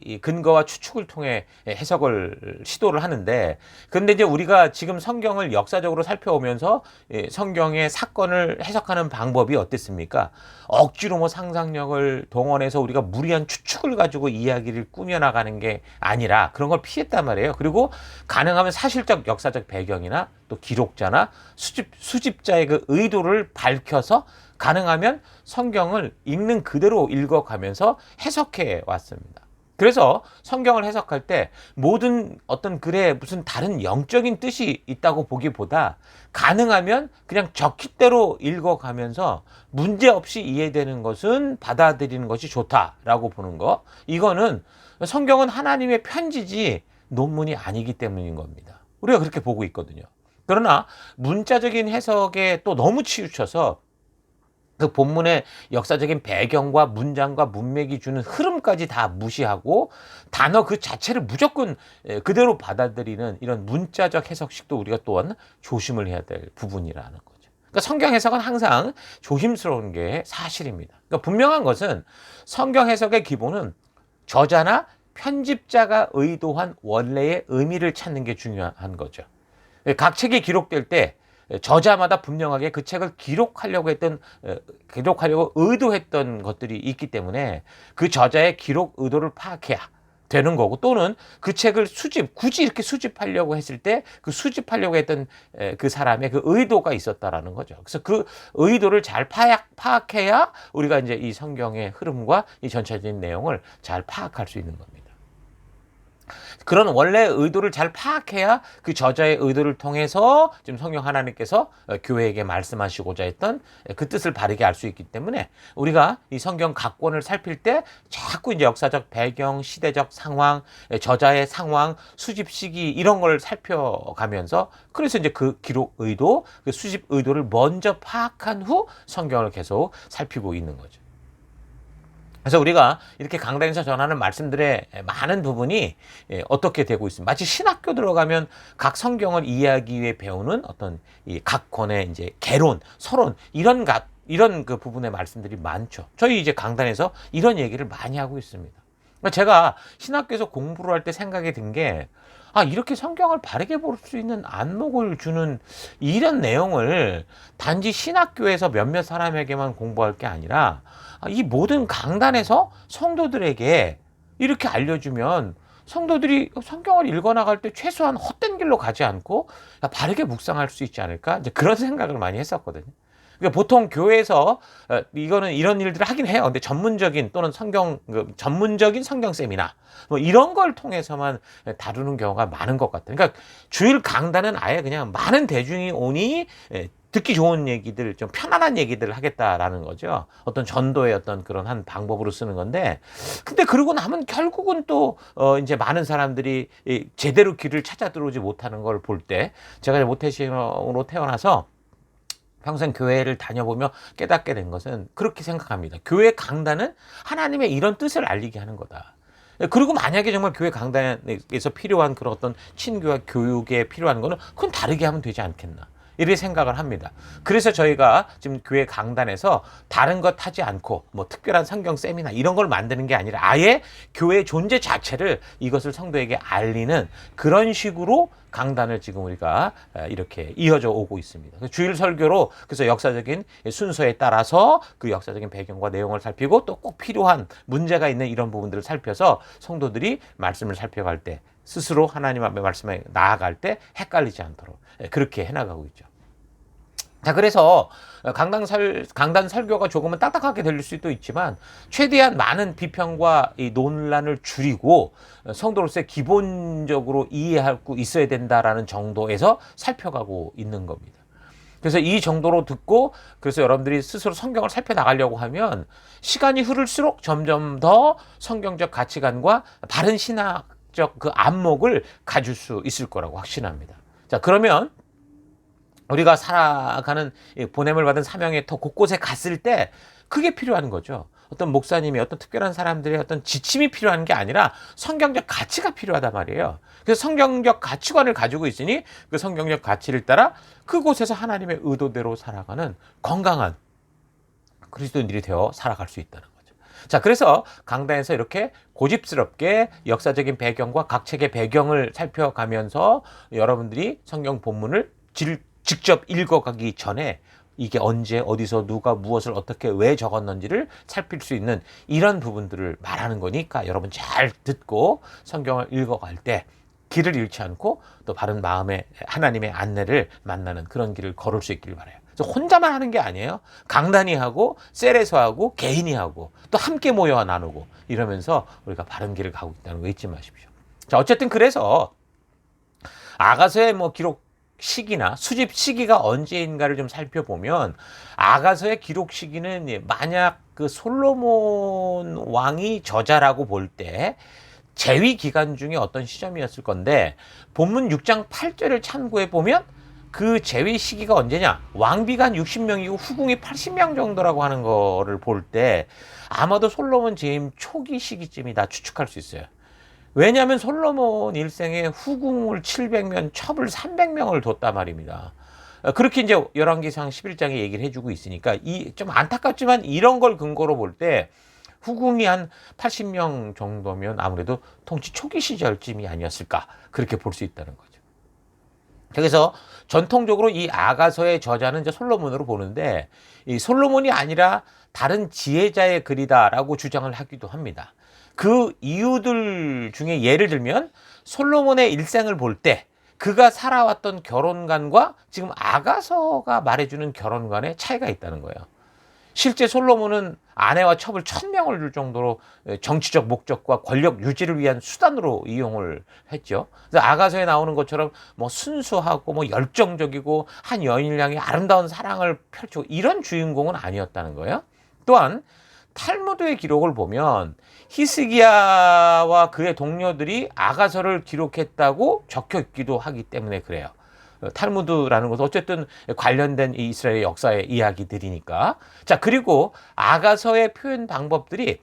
이 근거와 추측을 통해 해석을 시도를 하는데, 근데 이제 우리가 지금 성경을 역사적으로 살펴오면서 성경의 사건을 해석하는 방법이 어땠습니까? 억지로 상상력을 동원해서 우리가 무리한 추측을 가지고 이야기를 꾸며나가는 게 아니라 그런 걸 피했단 말이에요. 그리고 가능하면 사실적 역사적 배경이나 또 기록자나 수집자의 그 의도를 밝혀서 가능하면 성경을 읽는 그대로 읽어가면서 해석해 왔습니다. 그래서 성경을 해석할 때 모든 어떤 글에 무슨 다른 영적인 뜻이 있다고 보기보다 가능하면 그냥 적힌대로 읽어가면서 문제없이 이해되는 것은 받아들이는 것이 좋다라고 보는 거. 이거는 성경은 하나님의 편지지 논문이 아니기 때문인 겁니다. 우리가 그렇게 보고 있거든요. 그러나 문자적인 해석에 또 너무 치우쳐서 그 본문의 역사적인 배경과 문장과 문맥이 주는 흐름까지 다 무시하고 단어 그 자체를 무조건 그대로 받아들이는 이런 문자적 해석식도 우리가 또한 조심을 해야 될 부분이라는 거죠. 그러니까 성경 해석은 항상 조심스러운 게 사실입니다. 그러니까 분명한 것은 성경 해석의 기본은 저자나 편집자가 의도한 원래의 의미를 찾는 게 중요한 거죠. 각 책이 기록될 때 저자마다 분명하게 그 책을 기록하려고 의도했던 것들이 있기 때문에 그 저자의 기록 의도를 파악해야 되는 거고, 또는 그 책을 굳이 이렇게 수집하려고 했을 때 그 수집하려고 했던 그 사람의 그 의도가 있었다라는 거죠. 그래서 그 의도를 잘 파악해야 우리가 이제 이 성경의 흐름과 이 전체적인 내용을 잘 파악할 수 있는 겁니다. 그런 원래 의도를 잘 파악해야 그 저자의 의도를 통해서 지금 성령 하나님께서 교회에게 말씀하시고자 했던 그 뜻을 바르게 알 수 있기 때문에 우리가 이 성경 각 권을 살필 때 자꾸 이제 역사적 배경, 시대적 상황, 저자의 상황, 수집 시기 이런 걸 살펴가면서, 그래서 이제 그 기록 의도, 그 수집 의도를 먼저 파악한 후 성경을 계속 살피고 있는 거죠. 그래서 우리가 이렇게 강단에서 전하는 말씀들의 많은 부분이 어떻게 되고 있습니다. 마치 신학교 들어가면 각 성경을 이해하기 위해 배우는 어떤 이 각 권의 이제 개론, 서론 이런 그 부분의 말씀들이 많죠. 저희 이제 강단에서 이런 얘기를 많이 하고 있습니다. 제가 신학교에서 공부를 할 때 생각이 든 게, 이렇게 성경을 바르게 볼 수 있는 안목을 주는 이런 내용을 단지 신학교에서 몇몇 사람에게만 공부할 게 아니라 이 모든 강단에서 성도들에게 이렇게 알려주면 성도들이 성경을 읽어나갈 때 최소한 헛된 길로 가지 않고 바르게 묵상할 수 있지 않을까? 이제 그런 생각을 많이 했었거든요. 그러니까 보통 교회에서 이거는 이런 일들을 하긴 해요. 근데 전문적인 또는 전문적인 성경 세미나 뭐 이런 걸 통해서만 다루는 경우가 많은 것 같아요. 그러니까 주일 강단은 아예 그냥 많은 대중이 오니 듣기 좋은 얘기들, 좀 편안한 얘기들을 하겠다라는 거죠. 어떤 전도의 어떤 그런 한 방법으로 쓰는 건데, 근데 그러고 나면 결국은 또 이제 많은 사람들이 제대로 길을 찾아 들어오지 못하는 걸 볼 때, 제가 모태신앙으로 태어나서 평생 교회를 다녀보며 깨닫게 된 것은 그렇게 생각합니다. 교회 강단은 하나님의 이런 뜻을 알리게 하는 거다. 그리고 만약에 정말 교회 강단에서 필요한 그런 어떤 친교와 교육에 필요한 거는 그건 다르게 하면 되지 않겠나, 이렇게 생각을 합니다. 그래서 저희가 지금 교회 강단에서 다른 것 하지 않고 뭐 특별한 성경 세미나 이런 걸 만드는 게 아니라 아예 교회 존재 자체를 이것을 성도에게 알리는 그런 식으로 강단을 지금 우리가 이렇게 이어져 오고 있습니다. 주일 설교로 그래서 역사적인 순서에 따라서 그 역사적인 배경과 내용을 살피고 또 꼭 필요한 문제가 있는 이런 부분들을 살펴서 성도들이 말씀을 살펴갈 때 스스로 하나님 앞에 말씀에 나아갈 때 헷갈리지 않도록 그렇게 해나가고 있죠. 자, 그래서 강단 설교가 조금은 딱딱하게 들릴 수도 있지만 최대한 많은 비평과 이 논란을 줄이고 성도로서 기본적으로 이해하고 있어야 된다라는 정도에서 살펴가고 있는 겁니다. 그래서 이 정도로 듣고, 그래서 여러분들이 스스로 성경을 살펴나가려고 하면 시간이 흐를수록 점점 더 성경적 가치관과 바른 신학적 그 안목을 가질 수 있을 거라고 확신합니다. 자, 그러면 우리가 살아가는 보냄을 받은 사명의 터 곳곳에 갔을 때 그게 필요한 거죠. 어떤 목사님이 어떤 특별한 사람들의 어떤 지침이 필요한 게 아니라 성경적 가치가 필요하단 말이에요. 그래서 성경적 가치관을 가지고 있으니 그 성경적 가치를 따라 그곳에서 하나님의 의도대로 살아가는 건강한 그리스도인들이 되어 살아갈 수 있다는 거죠. 자, 그래서 강단에서 이렇게 고집스럽게 역사적인 배경과 각 책의 배경을 살펴가면서 여러분들이 성경 본문을 직접 읽어가기 전에 이게 언제 어디서 누가 무엇을 어떻게 왜 적었는지를 살필 수 있는 이런 부분들을 말하는 거니까 여러분 잘 듣고 성경을 읽어갈 때 길을 잃지 않고 또 바른 마음의 하나님의 안내를 만나는 그런 길을 걸을 수 있기를 바라요. 그래서 혼자만 하는 게 아니에요. 강단이 하고 셀에서 하고 개인이 하고 또 함께 모여 나누고 이러면서 우리가 바른 길을 가고 있다는 거 잊지 마십시오. 자, 어쨌든 그래서 아가서의 기록 시기나 수집 시기가 언제인가를 좀 살펴보면 아가서의 기록 시기는 만약 그 솔로몬 왕이 저자라고 볼 때 재위 기간 중에 어떤 시점이었을 건데, 본문 6장 8절을 참고해 보면 그 재위 시기가 언제냐, 왕비가 60명이고 후궁이 80명 정도라고 하는 거를 볼 때 아마도 솔로몬 재임 초기 시기쯤이다 추측할 수 있어요. 왜냐하면 솔로몬 일생에 후궁을 700명, 첩을 300명을 뒀단 말입니다. 그렇게 이제 열왕기상 11장에 얘기를 해주고 있으니까 좀 안타깝지만 이런 걸 근거로 볼 때 후궁이 한 80명 정도면 아무래도 통치 초기 시절쯤이 아니었을까, 그렇게 볼 수 있다는 거죠. 그래서 전통적으로 이 아가서의 저자는 이제 솔로몬으로 보는데 이 솔로몬이 아니라 다른 지혜자의 글이다라고 주장을 하기도 합니다. 그 이유들 중에 예를 들면 솔로몬의 일생을 볼 때 그가 살아왔던 결혼관과 지금 아가서가 말해주는 결혼관에 차이가 있다는 거예요. 실제 솔로몬은 아내와 첩을 1000명을 줄 정도로 정치적 목적과 권력 유지를 위한 수단으로 이용을 했죠. 그래서 아가서에 나오는 것처럼 뭐 순수하고 뭐 열정적이고 한 여인을 향해 아름다운 사랑을 펼치고 이런 주인공은 아니었다는 거예요. 또한 탈무드의 기록을 보면 히스기야와 그의 동료들이 아가서를 기록했다고 적혀 있기도 하기 때문에 그래요. 탈무드라는 것은 어쨌든 관련된 이 이스라엘의 역사의 이야기들이니까. 자, 그리고 아가서의 표현 방법들이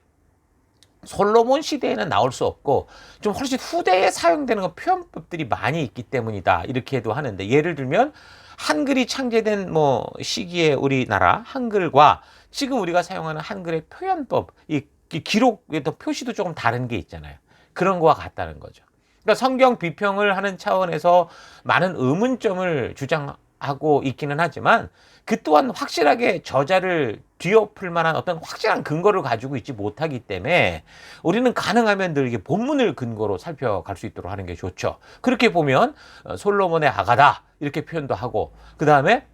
솔로몬 시대에는 나올 수 없고 좀 훨씬 후대에 사용되는 표현법들이 많이 있기 때문이다. 이렇게도 하는데 예를 들면 한글이 창제된 뭐 시기에 우리나라 한글과 지금 우리가 사용하는 한글의 표현법, 이 기록의 표시도 조금 다른 게 있잖아요. 그런 거와 같다는 거죠. 그러니까 성경 비평을 하는 차원에서 많은 의문점을 주장하고 있기는 하지만 그 또한 확실하게 저자를 뒤엎을 만한 어떤 확실한 근거를 가지고 있지 못하기 때문에 우리는 가능하면 늘 이게 본문을 근거로 살펴갈 수 있도록 하는 게 좋죠. 그렇게 보면 솔로몬의 아가다 이렇게 표현도 하고 그 다음에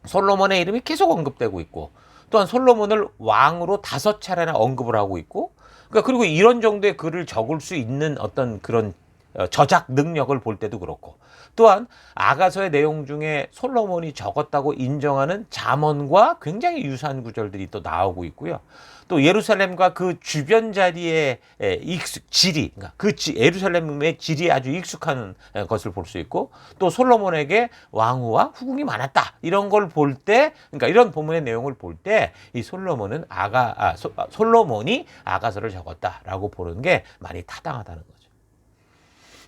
솔로몬의 이름이 계속 언급되고 있고 또한 솔로몬을 왕으로 5차례나 언급을 하고 있고 그러니까 그리고 이런 정도의 글을 적을 수 있는 어떤 그런 저작 능력을 볼 때도 그렇고 또한 아가서의 내용 중에 솔로몬이 적었다고 인정하는 잠언과 굉장히 유사한 구절들이 또 나오고 있고요. 또 예루살렘과 그 주변 자리의 지리, 그러니까 예루살렘의 지리에 아주 익숙한 것을 볼 수 있고 또 솔로몬에게 왕후와 후궁이 많았다 이런 걸 볼 때, 그러니까 이런 본문의 내용을 볼 때 이 솔로몬은 솔로몬이 아가서를 적었다라고 보는 게 많이 타당하다는 거죠.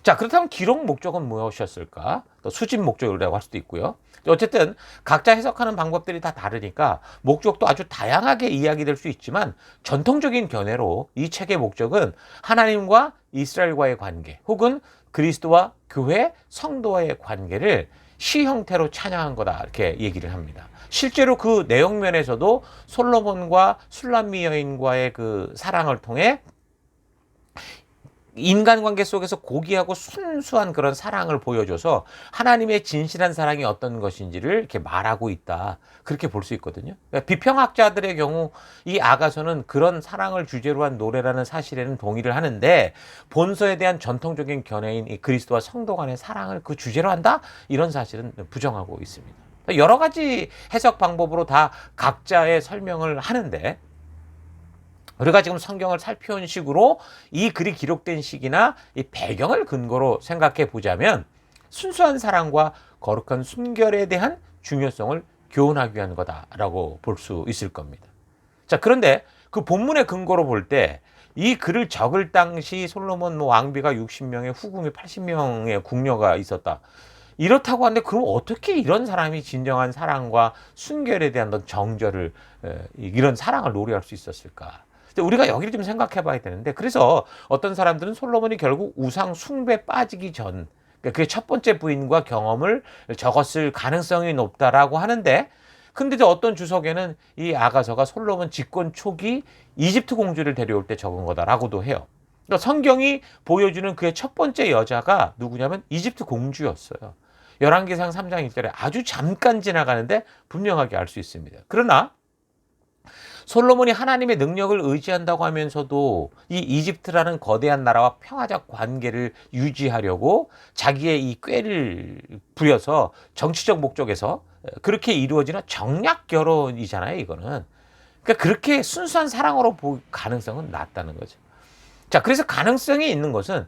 자, 그렇다면 기록 목적은 무엇이었을까? 또 수집 목적이라고 할 수도 있고요. 어쨌든 각자 해석하는 방법들이 다 다르니까 목적도 아주 다양하게 이야기될 수 있지만 전통적인 견해로 이 책의 목적은 하나님과 이스라엘과의 관계 혹은 그리스도와 교회, 성도와의 관계를 시 형태로 찬양한 거다 이렇게 얘기를 합니다. 실제로 그 내용면에서도 솔로몬과 술람미 여인과의 그 사랑을 통해 인간관계 속에서 고귀하고 순수한 그런 사랑을 보여줘서 하나님의 진실한 사랑이 어떤 것인지를 이렇게 말하고 있다. 그렇게 볼 수 있거든요. 그러니까 비평학자들의 경우 이 아가서는 그런 사랑을 주제로 한 노래라는 사실에는 동의를 하는데 본서에 대한 전통적인 견해인 이 그리스도와 성도 간의 사랑을 그 주제로 한다? 이런 사실은 부정하고 있습니다. 여러 가지 해석 방법으로 다 각자의 설명을 하는데 우리가 지금 성경을 살펴온 식으로 이 글이 기록된 시기나 이 배경을 근거로 생각해 보자면 순수한 사랑과 거룩한 순결에 대한 중요성을 교훈하기 위한 거다라고 볼 수 있을 겁니다. 자, 그런데 그 본문의 근거로 볼 때 이 글을 적을 당시 솔로몬 왕비가 60명의 후궁이 80명의 궁녀가 있었다. 이렇다고 하는데 그럼 어떻게 이런 사람이 진정한 사랑과 순결에 대한 정절을 이런 사랑을 노래할 수 있었을까? 우리가 여기를 좀 생각해 봐야 되는데 그래서 어떤 사람들은 솔로몬이 결국 우상 숭배에 빠지기 전 그게 첫 번째 부인과 경험을 적었을 가능성이 높다라고 하는데 근데 어떤 주석에는 이 아가서가 솔로몬 집권 초기 이집트 공주를 데려올 때 적은 거다라고도 해요. 그러니까 성경이 보여주는 그의 첫 번째 여자가 누구냐면 이집트 공주였어요. 열왕기상 3장 1절에 아주 잠깐 지나가는데 분명하게 알 수 있습니다. 그러나 솔로몬이 하나님의 능력을 의지한다고 하면서도 이 이집트라는 거대한 나라와 평화적 관계를 유지하려고 자기의 이 꾀를 부려서 정치적 목적에서 그렇게 이루어지는 정략 결혼이잖아요, 이거는. 그러니까 그렇게 순수한 사랑으로 볼 가능성은 낮다는 거죠. 자, 그래서 가능성이 있는 것은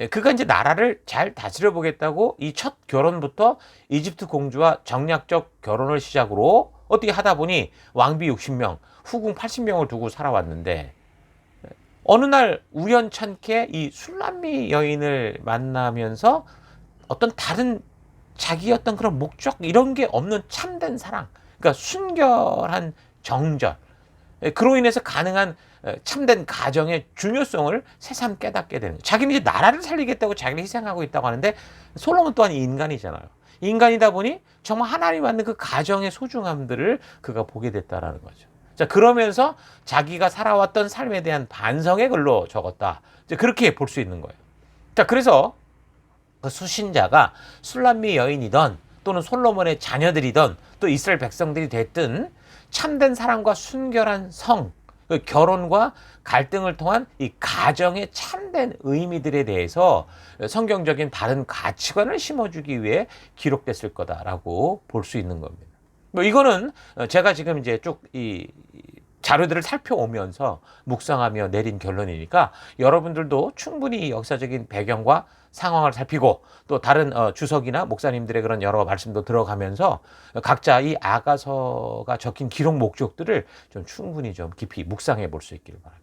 그가 이제 나라를 잘 다스려 보겠다고 이 첫 결혼부터 이집트 공주와 정략적 결혼을 시작으로 어떻게 하다 보니 왕비 60명, 후궁 80명을 두고 살아왔는데 어느 날 우연찮게 이 술람미 여인을 만나면서 어떤 다른 자기 어떤 그런 목적 이런 게 없는 참된 사랑, 그러니까 순결한 정절, 그로 인해서 가능한 참된 가정의 중요성을 새삼 깨닫게 되는 거예요. 자기는 이제 나라를 살리겠다고 자기를 희생하고 있다고 하는데 솔로몬 또한 인간이잖아요. 인간이다 보니 정말 하나님 만든 그 가정의 소중함들을 그가 보게 됐다라는 거죠. 자, 그러면서 자기가 살아왔던 삶에 대한 반성의 글로 적었다. 이제 그렇게 볼 수 있는 거예요. 자, 그래서 그 수신자가 술람미 여인이던 또는 솔로몬의 자녀들이던 또 이스라엘 백성들이 됐든 참된 사랑과 순결한 성, 그 결혼과 갈등을 통한 이 가정의 참된 의미들에 대해서 성경적인 다른 가치관을 심어주기 위해 기록됐을 거다라고 볼 수 있는 겁니다. 뭐 이거는 제가 지금 이제 쭉 이 자료들을 살펴오면서 묵상하며 내린 결론이니까 여러분들도 충분히 역사적인 배경과 상황을 살피고 또 다른 주석이나 목사님들의 그런 여러 말씀도 들어가면서 각자 이 아가서가 적힌 기록 목적들을 좀 충분히 좀 깊이 묵상해 볼 수 있기를 바랍니다.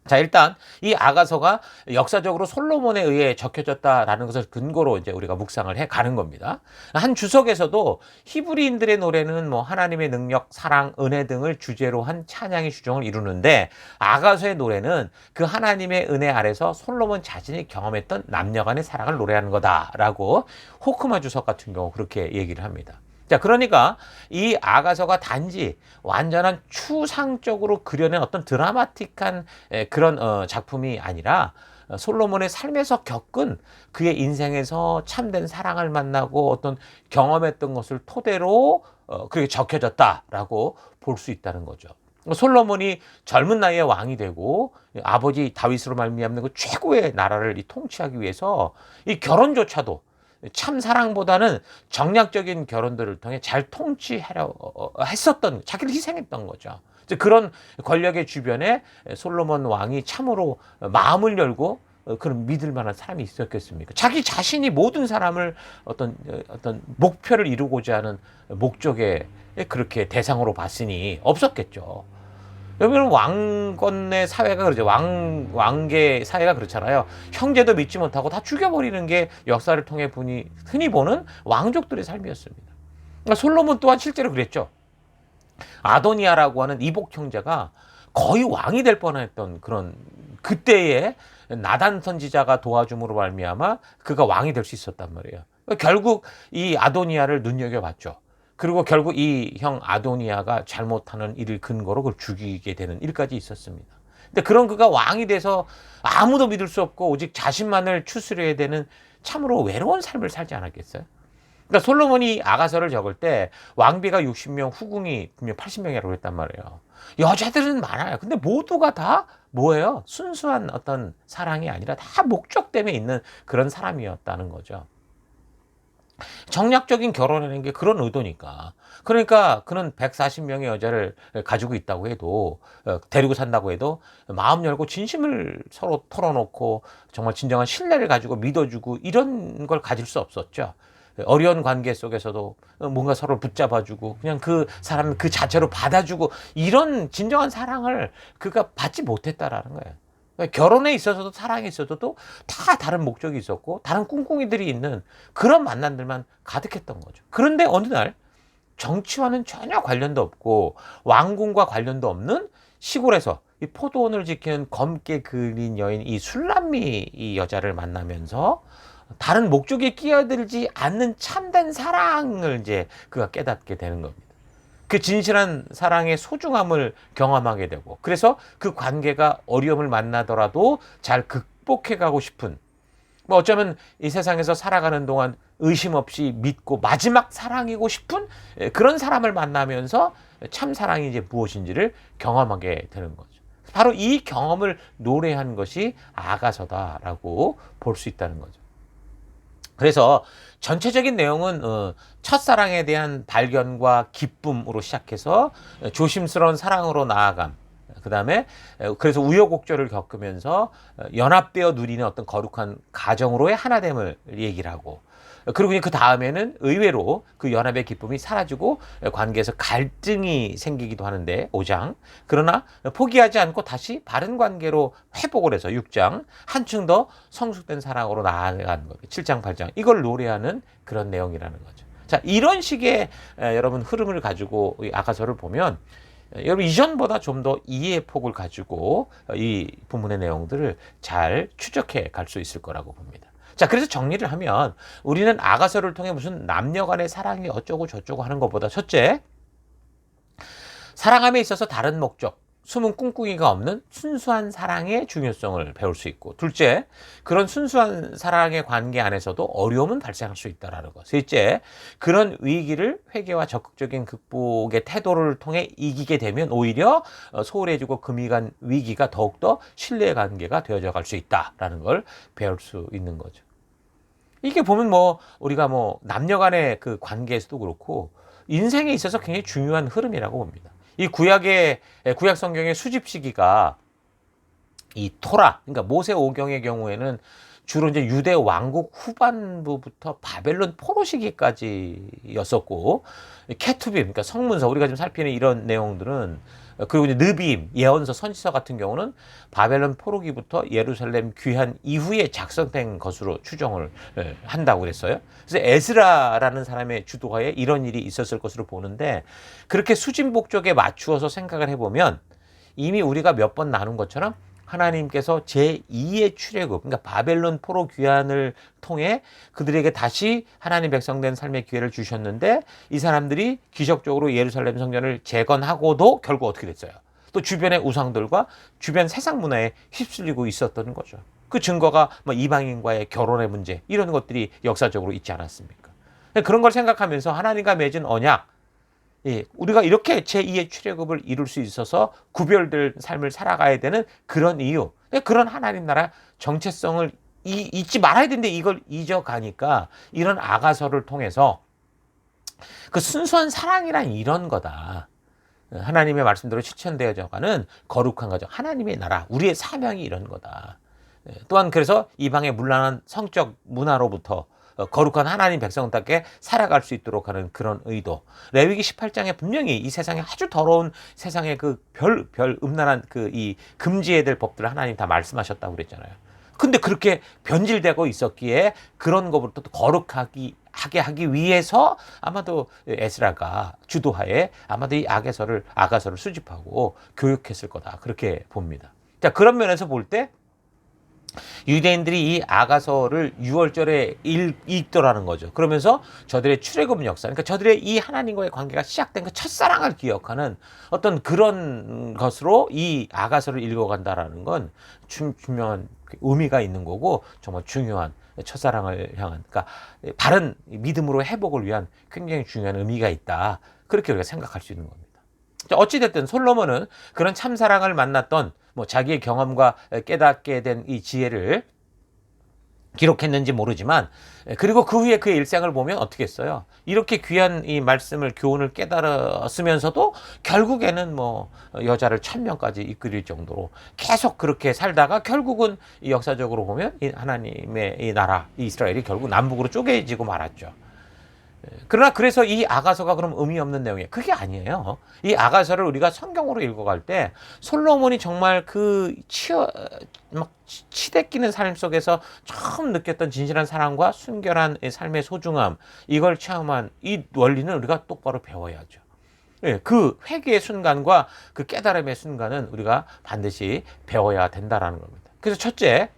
자, 일단 이 아가서가 역사적으로 솔로몬에 의해 적혀졌다라는 것을 근거로 이제 우리가 묵상을 해 가는 겁니다. 한 주석에서도 히브리인들의 노래는 뭐 하나님의 능력, 사랑, 은혜 등을 주제로 한 찬양의 주종을 이루는데 아가서의 노래는 그 하나님의 은혜 아래서 솔로몬 자신이 경험했던 남녀 간의 사랑을 노래하는 거다라고 호크마 주석 같은 경우 그렇게 얘기를 합니다. 자, 그러니까 이 아가서가 단지 완전한 추상적으로 그려낸 어떤 드라마틱한 그런 작품이 아니라 솔로몬의 삶에서 겪은 그의 인생에서 참된 사랑을 만나고 어떤 경험했던 것을 토대로 그렇게 적혀졌다라고 볼 수 있다는 거죠. 솔로몬이 젊은 나이에 왕이 되고 아버지 다윗으로 말미암는 그 최고의 나라를 통치하기 위해서 이 결혼조차도 참 사랑보다는 정략적인 결혼들을 통해 잘 통치하려 했었던, 자기를 희생했던 거죠. 그런 권력의 주변에 솔로몬 왕이 참으로 마음을 열고 그런 믿을 만한 사람이 있었겠습니까? 자기 자신이 모든 사람을 어떤 목표를 이루고자 하는 목적에 그렇게 대상으로 봤으니 없었겠죠. 여러분, 왕건의 사회가 그러죠. 왕계 사회가 그렇잖아요. 형제도 믿지 못하고 다 죽여버리는 게 역사를 통해 흔히 보는 왕족들의 삶이었습니다. 그러니까 솔로몬 또한 실제로 그랬죠. 아도니아라고 하는 이복 형제가 거의 왕이 될 뻔했던 그런 그때의 나단 선지자가 도와줌으로 말미암아 그가 왕이 될 수 있었단 말이에요. 결국 이 아도니아를 눈여겨봤죠. 그리고 결국 이 형 아도니아가 잘못하는 일을 근거로 그걸 죽이게 되는 일까지 있었습니다. 근데 그런 그가 왕이 돼서 아무도 믿을 수 없고 오직 자신만을 추스려야 되는 참으로 외로운 삶을 살지 않았겠어요? 그러니까 솔로몬이 아가서를 적을 때 왕비가 60명, 후궁이 분명 80명이라고 했단 말이에요. 여자들은 많아요. 근데 모두가 다 뭐예요? 순수한 어떤 사랑이 아니라 다 목적 때문에 있는 그런 사람이었다는 거죠. 정략적인 결혼이라는 게 그런 의도니까. 그러니까 그는 140명의 여자를 가지고 있다고 해도 데리고 산다고 해도 마음 열고 진심을 서로 털어놓고 정말 진정한 신뢰를 가지고 믿어주고 이런 걸 가질 수 없었죠. 어려운 관계 속에서도 뭔가 서로 붙잡아주고 그냥 그 사람 그 자체로 받아주고 이런 진정한 사랑을 그가 받지 못했다라는 거예요. 결혼에 있어서도 사랑에 있어서도 다 다른 목적이 있었고 다른 꿍꿍이들이 있는 그런 만남들만 가득했던 거죠. 그런데 어느 날 정치와는 전혀 관련도 없고 왕궁과 관련도 없는 시골에서 이 포도원을 지키는 검게 그린 여인 이 술람미 이 여자를 만나면서 다른 목적에 끼어들지 않는 참된 사랑을 이제 그가 깨닫게 되는 겁니다. 그 진실한 사랑의 소중함을 경험하게 되고 그래서 그 관계가 어려움을 만나더라도 잘 극복해 가고 싶은 뭐 어쩌면 이 세상에서 살아가는 동안 의심 없이 믿고 마지막 사랑이고 싶은 그런 사람을 만나면서 참 사랑이 이제 무엇인지를 경험하게 되는 거죠. 바로 이 경험을 노래한 것이 아가서다라고 볼 수 있다는 거죠. 그래서 전체적인 내용은 첫사랑에 대한 발견과 기쁨으로 시작해서 조심스러운 사랑으로 나아감, 그 다음에 그래서 우여곡절을 겪으면서 연합되어 누리는 어떤 거룩한 가정으로의 하나됨을 얘기를 하고 그리고 그 다음에는 의외로 그 연합의 기쁨이 사라지고 관계에서 갈등이 생기기도 하는데 5장. 그러나 포기하지 않고 다시 바른 관계로 회복을 해서 6장. 한층 더 성숙된 사랑으로 나아가는 거예요. 7장, 8장. 이걸 노래하는 그런 내용이라는 거죠. 자, 이런 식의 여러분 흐름을 가지고 이 아가서를 보면 여러분 이전보다 좀 더 이해의 폭을 가지고 이 본문의 내용들을 잘 추적해 갈 수 있을 거라고 봅니다. 자, 그래서 정리를 하면 우리는 아가서를 통해 무슨 남녀 간의 사랑이 어쩌고 저쩌고 하는 것보다 첫째, 사랑함에 있어서 다른 목적, 숨은 꿍꿍이가 없는 순수한 사랑의 중요성을 배울 수 있고, 둘째, 그런 순수한 사랑의 관계 안에서도 어려움은 발생할 수 있다는 것. 셋째, 그런 위기를 회개와 적극적인 극복의 태도를 통해 이기게 되면 오히려 소홀해지고 금이 간 위기가 더욱더 신뢰의 관계가 되어져 갈 수 있다라는 걸 배울 수 있는 거죠. 이게 보면 우리가 남녀 간의 그 관계에서도 그렇고 인생에 있어서 굉장히 중요한 흐름이라고 봅니다. 이 구약 성경의 수집 시기가 이 토라, 그러니까 모세 오경의 경우에는 주로 이제 유대 왕국 후반부부터 바벨론 포로 시기까지였었고, 케투빔, 그러니까 성문서, 우리가 지금 살피는 이런 내용들은, 그리고 이제 느비임, 예언서, 선지서 같은 경우는 바벨론 포로기부터 예루살렘 귀환 이후에 작성된 것으로 추정을 한다고 그랬어요. 그래서 에스라라는 사람의 주도하에 이런 일이 있었을 것으로 보는데, 그렇게 수진 목적에 맞추어서 생각을 해보면 이미 우리가 몇 번 나눈 것처럼 하나님께서 제2의 출애굽, 그러니까 바벨론 포로 귀환을 통해 그들에게 다시 하나님 백성된 삶의 기회를 주셨는데, 이 사람들이 기적적으로 예루살렘 성전을 재건하고도 결국 어떻게 됐어요? 또 주변의 우상들과 주변 세상 문화에 휩쓸리고 있었던 거죠. 그 증거가 이방인과의 결혼의 문제, 이런 것들이 역사적으로 있지 않았습니까? 그런 걸 생각하면서 하나님과 맺은 언약, 우리가 이렇게 제2의 출애굽을 이룰 수 있어서 구별된 삶을 살아가야 되는 그런 이유, 그런 하나님 나라 정체성을 잊지 말아야 되는데 이걸 잊어가니까 이런 아가서를 통해서 그 순수한 사랑이란 이런 거다. 하나님의 말씀대로 실천되어져가는 거룩한 가정, 하나님의 나라, 우리의 사명이 이런 거다. 또한 그래서 이방의 문란한 성적 문화로부터 거룩한 하나님 백성답게 살아갈 수 있도록 하는 그런 의도. 레위기 18장에 분명히 이 세상에 아주 더러운 세상의 그 음란한 이 금지해야 될 법들을 하나님 다 말씀하셨다고 그랬잖아요. 근데 그렇게 변질되고 있었기에 그런 것부터 거룩하게 하기 위해서 아마도 에스라가 주도하에 아마도 이 아가서를 수집하고 교육했을 거다. 그렇게 봅니다. 자, 그런 면에서 볼 때 유대인들이 이 아가서를 6월절에 읽더라는 거죠. 그러면서 저들의 출애굽 역사, 그러니까 저들의 이 하나님과의 관계가 시작된 그 첫사랑을 기억하는 어떤 그런 것으로 이 아가서를 읽어간다라는 건 분명한 의미가 있는 거고, 정말 중요한 첫사랑을 향한, 그러니까 바른 믿음으로 회복을 위한 굉장히 중요한 의미가 있다. 그렇게 우리가 생각할 수 있는 겁니다. 어찌됐든 솔로몬은 그런 참사랑을 만났던 자기의 경험과 깨닫게 된 이 지혜를 기록했는지 모르지만, 그리고 그 후에 그의 일생을 보면 어떻게 했어요? 이렇게 귀한 이 말씀을, 교훈을 깨달았으면서도 결국에는 여자를 1000명까지 이끌릴 정도로 계속 그렇게 살다가 결국은 이 역사적으로 보면 이 하나님의 이 나라, 이스라엘이 결국 남북으로 쪼개지고 말았죠. 그러나 그래서 이 아가서가 그럼 의미 없는 내용이에요? 그게 아니에요. 이 아가서를 우리가 성경으로 읽어갈 때 솔로몬이 정말 그 치대끼는 삶 속에서 처음 느꼈던 진실한 사랑과 순결한 삶의 소중함, 이걸 체험한 이 원리는 우리가 똑바로 배워야죠. 그 회개의 순간과 그 깨달음의 순간은 우리가 반드시 배워야 된다라는 겁니다. 그래서 첫째,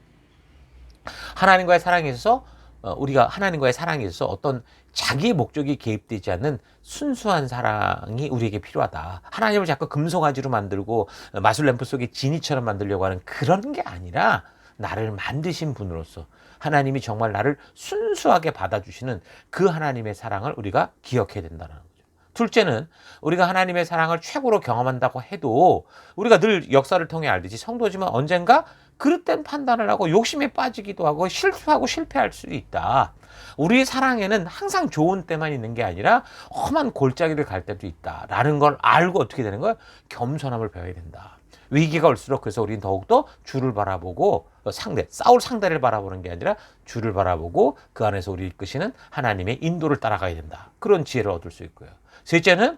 하나님과의 사랑에 있어서 우리가 하나님과의 사랑에 있어서 어떤 자기의 목적이 개입되지 않는 순수한 사랑이 우리에게 필요하다. 하나님을 자꾸 금송아지로 만들고 마술램프 속에 지니처럼 만들려고 하는 그런 게 아니라, 나를 만드신 분으로서 하나님이 정말 나를 순수하게 받아주시는 그 하나님의 사랑을 우리가 기억해야 된다는 거죠. 둘째는 우리가 하나님의 사랑을 최고로 경험한다고 해도 우리가 늘 역사를 통해 알듯이 성도지만 언젠가 그릇된 판단을 하고 욕심에 빠지기도 하고 실수하고 실패할 수 있다. 우리의 사랑에는 항상 좋은 때만 있는 게 아니라 험한 골짜기를 갈 때도 있다라는 걸 알고 어떻게 되는 거예요? 겸손함을 배워야 된다. 위기가 올수록 그래서 우리는 더욱더 주를 바라보고 싸울 상대를 바라보는 게 아니라 주를 바라보고 그 안에서 우리를 이끄시는 하나님의 인도를 따라가야 된다. 그런 지혜를 얻을 수 있고요. 셋째는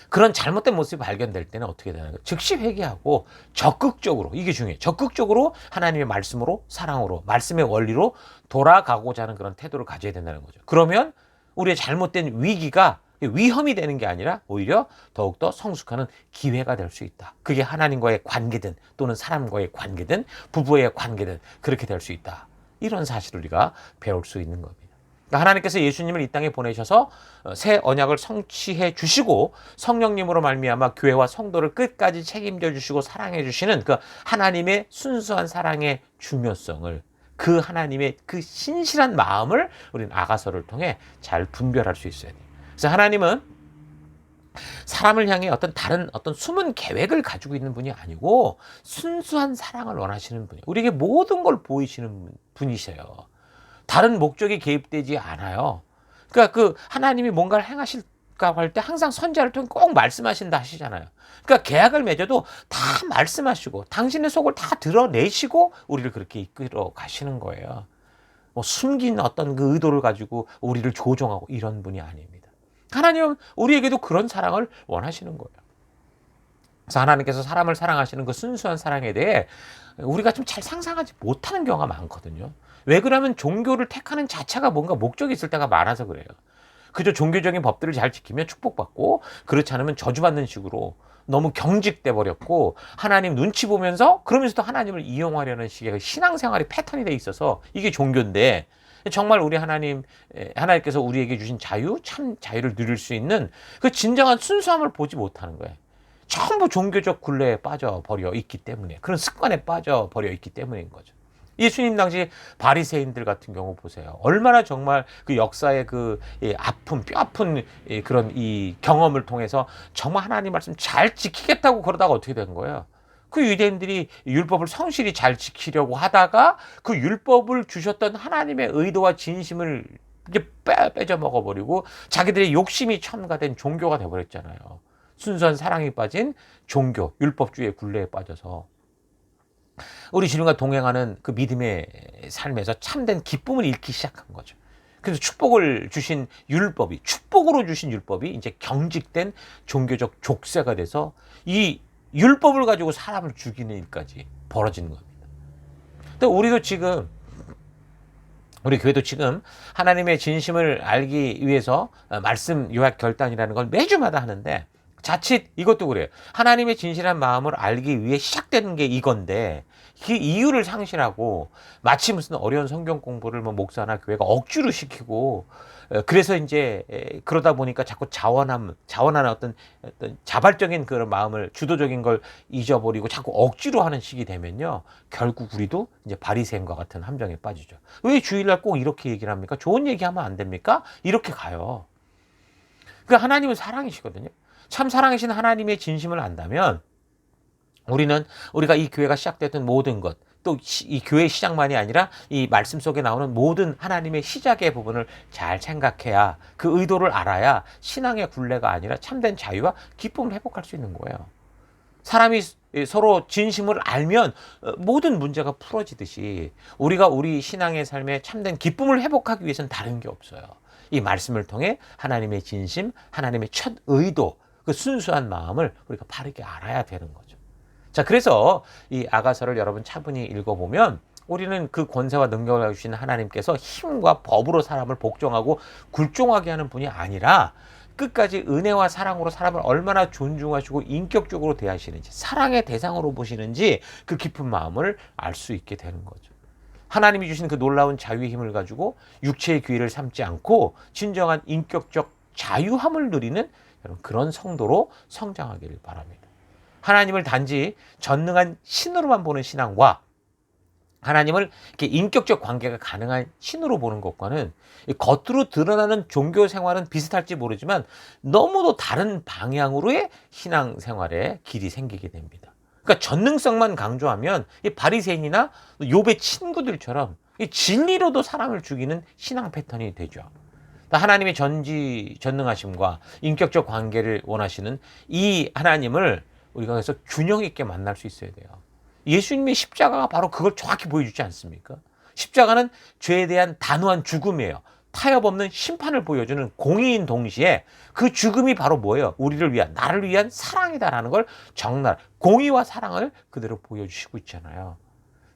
그런 잘못된 모습이 발견될 때는 어떻게 되는 거예요? 즉시 회개하고 적극적으로, 이게 중요해요. 적극적으로 하나님의 말씀으로, 사랑으로, 말씀의 원리로 돌아가고자 하는 그런 태도를 가져야 된다는 거죠. 그러면 우리의 잘못된 위기가 위험이 되는 게 아니라 오히려 더욱더 성숙하는 기회가 될 수 있다. 그게 하나님과의 관계든 또는 사람과의 관계든 부부의 관계든 그렇게 될 수 있다. 이런 사실을 우리가 배울 수 있는 겁니다. 그러니까 하나님께서 예수님을 이 땅에 보내셔서 새 언약을 성취해 주시고 성령님으로 말미암아 교회와 성도를 끝까지 책임져 주시고 사랑해 주시는 그 하나님의 순수한 사랑의 중요성을, 그 하나님의 그 신실한 마음을 우리는 아가서를 통해 잘 분별할 수 있어야 돼요. 그래서 하나님은 사람을 향해 다른 숨은 계획을 가지고 있는 분이 아니고 순수한 사랑을 원하시는 분이에요. 우리에게 모든 걸 보이시는 분이세요. 다른 목적이 개입되지 않아요. 그러니까 그 하나님이 뭔가를 행하실까 할 때 항상 선지자를 통해 꼭 말씀하신다 하시잖아요. 그러니까 계약을 맺어도 다 말씀하시고 당신의 속을 다 드러내시고 우리를 그렇게 이끌어 가시는 거예요. 뭐 숨긴 어떤 그 의도를 가지고 우리를 조종하고 이런 분이 아닙니다. 하나님은 우리에게도 그런 사랑을 원하시는 거예요. 그래서 하나님께서 사람을 사랑하시는 그 순수한 사랑에 대해 우리가 좀 잘 상상하지 못하는 경우가 많거든요. 왜 그러면 종교를 택하는 자체가 뭔가 목적이 있을 때가 많아서 그래요. 그저 종교적인 법들을 잘 지키면 축복받고 그렇지 않으면 저주받는 식으로 너무 경직돼 버렸고 하나님 눈치 보면서 그러면서도 하나님을 이용하려는 식의 신앙생활이 패턴이 돼 있어서 이게 종교인데 정말 우리 하나님께서 우리에게 주신 자유, 참 자유를 누릴 수 있는 그 진정한 순수함을 보지 못하는 거예요. 전부 종교적 굴레에 빠져버려 있기 때문에, 그런 습관에 빠져버려 있기 때문인 거죠. 예수님 당시 바리새인들 같은 경우 보세요. 얼마나 정말 그 역사의 그 아픈, 뼈 아픈 그런 이 경험을 통해서 정말 하나님 말씀 잘 지키겠다고 그러다가 어떻게 된 거예요? 그 유대인들이 율법을 성실히 잘 지키려고 하다가 그 율법을 주셨던 하나님의 의도와 진심을 이제 빼져 먹어버리고 자기들의 욕심이 첨가된 종교가 돼버렸잖아요. 순수한 사랑이 빠진 종교, 율법주의의 굴레에 빠져서 우리 주님과 동행하는 그 믿음의 삶에서 참된 기쁨을 잃기 시작한 거죠. 그래서 축복으로 주신 율법이 이제 경직된 종교적 족쇄가 돼서 이 율법을 가지고 사람을 죽이는 일까지 벌어지는 겁니다. 근데 우리 교회도 지금 하나님의 진심을 알기 위해서 말씀 요약 결단이라는 걸 매주마다 하는데 자칫 이것도 그래요. 하나님의 진실한 마음을 알기 위해 시작되는 게 이건데 그 이유를 상실하고 마치 무슨 어려운 성경 공부를 뭐 목사나 교회가 억지로 시키고 그래서 이제 그러다 보니까 자꾸 자원하는 어떤 자발적인 그런 마음을 주도적인 걸 잊어버리고 자꾸 억지로 하는 식이 되면요. 결국 우리도 이제 바리새인과 같은 함정에 빠지죠. 왜 주일날 꼭 이렇게 얘기를 합니까? 좋은 얘기하면 안 됩니까? 이렇게 가요. 그러니까 하나님은 사랑이시거든요. 참 사랑이신 하나님의 진심을 안다면 우리가 이 교회가 시작됐던 모든 것, 또 이 교회 시작만이 아니라 이 말씀 속에 나오는 모든 하나님의 시작의 부분을 잘 생각해야, 그 의도를 알아야 신앙의 굴레가 아니라 참된 자유와 기쁨을 회복할 수 있는 거예요. 사람이 서로 진심을 알면 모든 문제가 풀어지듯이 우리가 우리 신앙의 삶에 참된 기쁨을 회복하기 위해서는 다른 게 없어요. 이 말씀을 통해 하나님의 진심, 하나님의 첫 의도, 그 순수한 마음을 우리가 바르게 알아야 되는 거죠. 자, 그래서 이 아가서를 여러분 차분히 읽어보면 우리는 그 권세와 능력을 주신 하나님께서 힘과 법으로 사람을 복종하고 굴종하게 하는 분이 아니라 끝까지 은혜와 사랑으로 사람을 얼마나 존중하시고 인격적으로 대하시는지, 사랑의 대상으로 보시는지 그 깊은 마음을 알 수 있게 되는 거죠. 하나님이 주신 그 놀라운 자유의 힘을 가지고 육체의 기회를 삼지 않고 진정한 인격적 자유함을 누리는 그런 성도로 성장하기를 바랍니다. 하나님을 단지 전능한 신으로만 보는 신앙과 하나님을 이렇게 인격적 관계가 가능한 신으로 보는 것과는 겉으로 드러나는 종교 생활은 비슷할지 모르지만 너무도 다른 방향으로의 신앙 생활에 길이 생기게 됩니다. 그러니까 전능성만 강조하면 이 바리새인이나 욥의 친구들처럼 이 진리로도 사람을 죽이는 신앙 패턴이 되죠. 하나님의 전능하심과 인격적 관계를 원하시는 이 하나님을 우리가 그래서 균형 있게 만날 수 있어야 돼요. 예수님의 십자가가 바로 그걸 정확히 보여주지 않습니까? 십자가는 죄에 대한 단호한 죽음이에요. 타협 없는 심판을 보여주는 공의인 동시에 그 죽음이 바로 뭐예요? 우리를 위한, 나를 위한 사랑이다라는 걸 공의와 사랑을 그대로 보여주시고 있잖아요.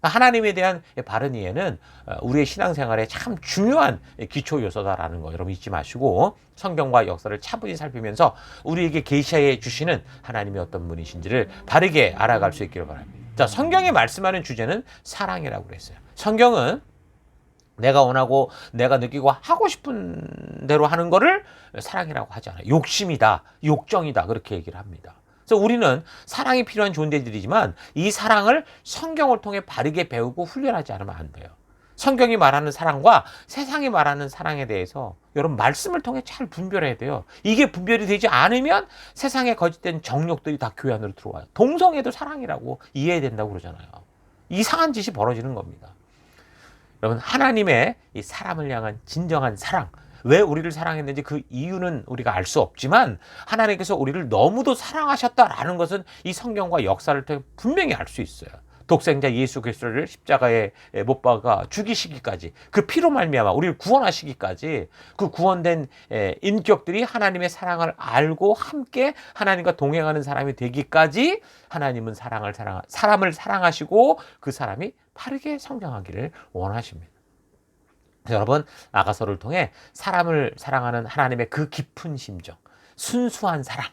하나님에 대한 바른 이해는 우리의 신앙생활에 참 중요한 기초 요소다라는 거 여러분 잊지 마시고 성경과 역사를 차분히 살피면서 우리에게 계시해 주시는 하나님이 어떤 분이신지를 바르게 알아갈 수 있기를 바랍니다. 자, 성경이 말씀하는 주제는 사랑이라고 그랬어요. 성경은 내가 원하고 내가 느끼고 하고 싶은 대로 하는 거를 사랑이라고 하지 않아요. 욕심이다, 욕정이다 그렇게 얘기를 합니다. 그래서 우리는 사랑이 필요한 존재들이지만 이 사랑을 성경을 통해 바르게 배우고 훈련하지 않으면 안 돼요. 성경이 말하는 사랑과 세상이 말하는 사랑에 대해서 여러분 말씀을 통해 잘 분별해야 돼요. 이게 분별이 되지 않으면 세상에 거짓된 정욕들이 다 교회 안으로 들어와요. 동성애도 사랑이라고 이해해야 된다고 그러잖아요. 이상한 짓이 벌어지는 겁니다. 여러분 하나님의 이 사람을 향한 진정한 사랑, 왜 우리를 사랑했는지 그 이유는 우리가 알 수 없지만 하나님께서 우리를 너무도 사랑하셨다라는 것은 이 성경과 역사를 통해 분명히 알 수 있어요. 독생자 예수 그리스도를 십자가에 못 박아 죽이시기까지, 그 피로 말미암아 우리를 구원하시기까지, 그 구원된 인격들이 하나님의 사랑을 알고 함께 하나님과 동행하는 사람이 되기까지 하나님은 사람을 사랑하시고 그 사람이 바르게 성장하기를 원하십니다. 여러분 아가서를 통해 사람을 사랑하는 하나님의 그 깊은 심정, 순수한 사랑,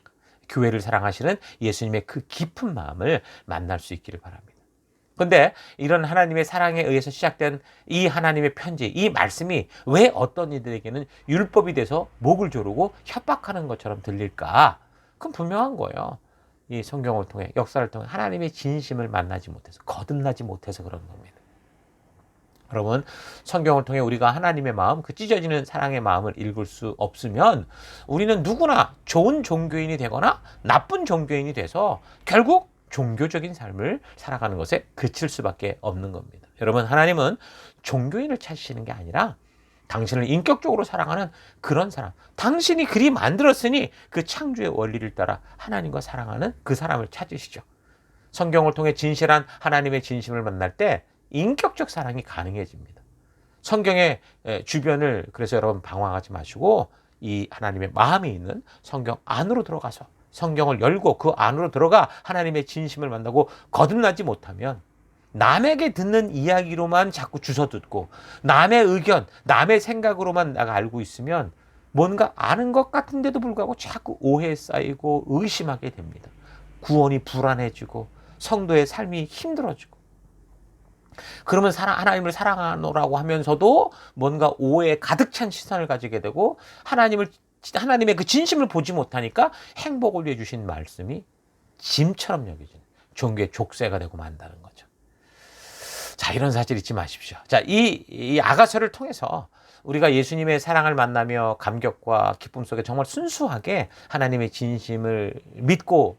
교회를 사랑하시는 예수님의 그 깊은 마음을 만날 수 있기를 바랍니다. 그런데 이런 하나님의 사랑에 의해서 시작된 이 하나님의 편지, 이 말씀이 왜 어떤 이들에게는 율법이 돼서 목을 조르고 협박하는 것처럼 들릴까? 그건 분명한 거예요. 이 성경을 통해, 역사를 통해 하나님의 진심을 만나지 못해서, 거듭나지 못해서 그런 겁니다. 여러분 성경을 통해 우리가 하나님의 마음, 그 찢어지는 사랑의 마음을 읽을 수 없으면 우리는 누구나 좋은 종교인이 되거나 나쁜 종교인이 돼서 결국 종교적인 삶을 살아가는 것에 그칠 수밖에 없는 겁니다. 여러분 하나님은 종교인을 찾으시는 게 아니라 당신을 인격적으로 사랑하는 그런 사람, 당신이 그리 만들었으니 그 창조의 원리를 따라 하나님과 사랑하는 그 사람을 찾으시죠. 성경을 통해 진실한 하나님의 진심을 만날 때 인격적 사랑이 가능해집니다. 성경의 주변을 그래서 여러분 방황하지 마시고 이 하나님의 마음이 있는 성경 안으로 들어가서 성경을 열고 그 안으로 들어가 하나님의 진심을 만나고 거듭나지 못하면 남에게 듣는 이야기로만 자꾸 주워 듣고 남의 의견, 남의 생각으로만 내가 알고 있으면 뭔가 아는 것 같은데도 불구하고 자꾸 오해에 쌓이고 의심하게 됩니다. 구원이 불안해지고 성도의 삶이 힘들어지고, 그러면 하나님을 사랑하노라고 하면서도 뭔가 오해에 가득 찬 시선을 가지게 되고 하나님의 그 진심을 보지 못하니까 행복을 위해 주신 말씀이 짐처럼 여겨지는 종교의 족쇄가 되고 만다는 거죠. 자, 이런 사실 잊지 마십시오. 자, 이 아가서를 통해서 우리가 예수님의 사랑을 만나며 감격과 기쁨 속에 정말 순수하게 하나님의 진심을 믿고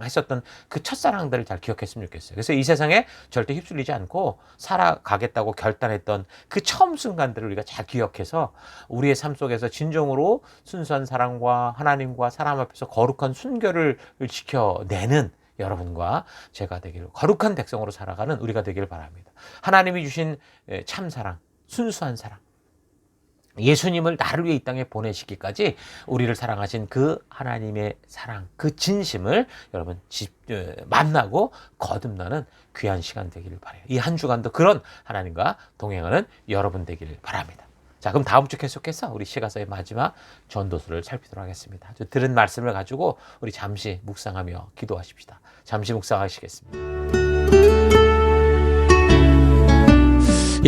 했었던 그 첫사랑들을 잘 기억했으면 좋겠어요. 그래서 이 세상에 절대 휩쓸리지 않고 살아가겠다고 결단했던 그 처음 순간들을 우리가 잘 기억해서 우리의 삶 속에서 진정으로 순수한 사랑과 하나님과 사람 앞에서 거룩한 순결을 지켜내는 여러분과 제가 되기를, 거룩한 백성으로 살아가는 우리가 되기를 바랍니다. 하나님이 주신 참사랑, 순수한 사랑, 예수님을 나를 위해 이 땅에 보내시기까지 우리를 사랑하신 그 하나님의 사랑, 그 진심을 여러분 만나고 거듭나는 귀한 시간 되기를 바라요. 이 한 주간도 그런 하나님과 동행하는 여러분 되기를 바랍니다. 자, 그럼 다음 주 계속해서 우리 시가서의 마지막 전도서를 살피도록 하겠습니다. 들은 말씀을 가지고 우리 잠시 묵상하며 기도하십시다. 잠시 묵상하시겠습니다.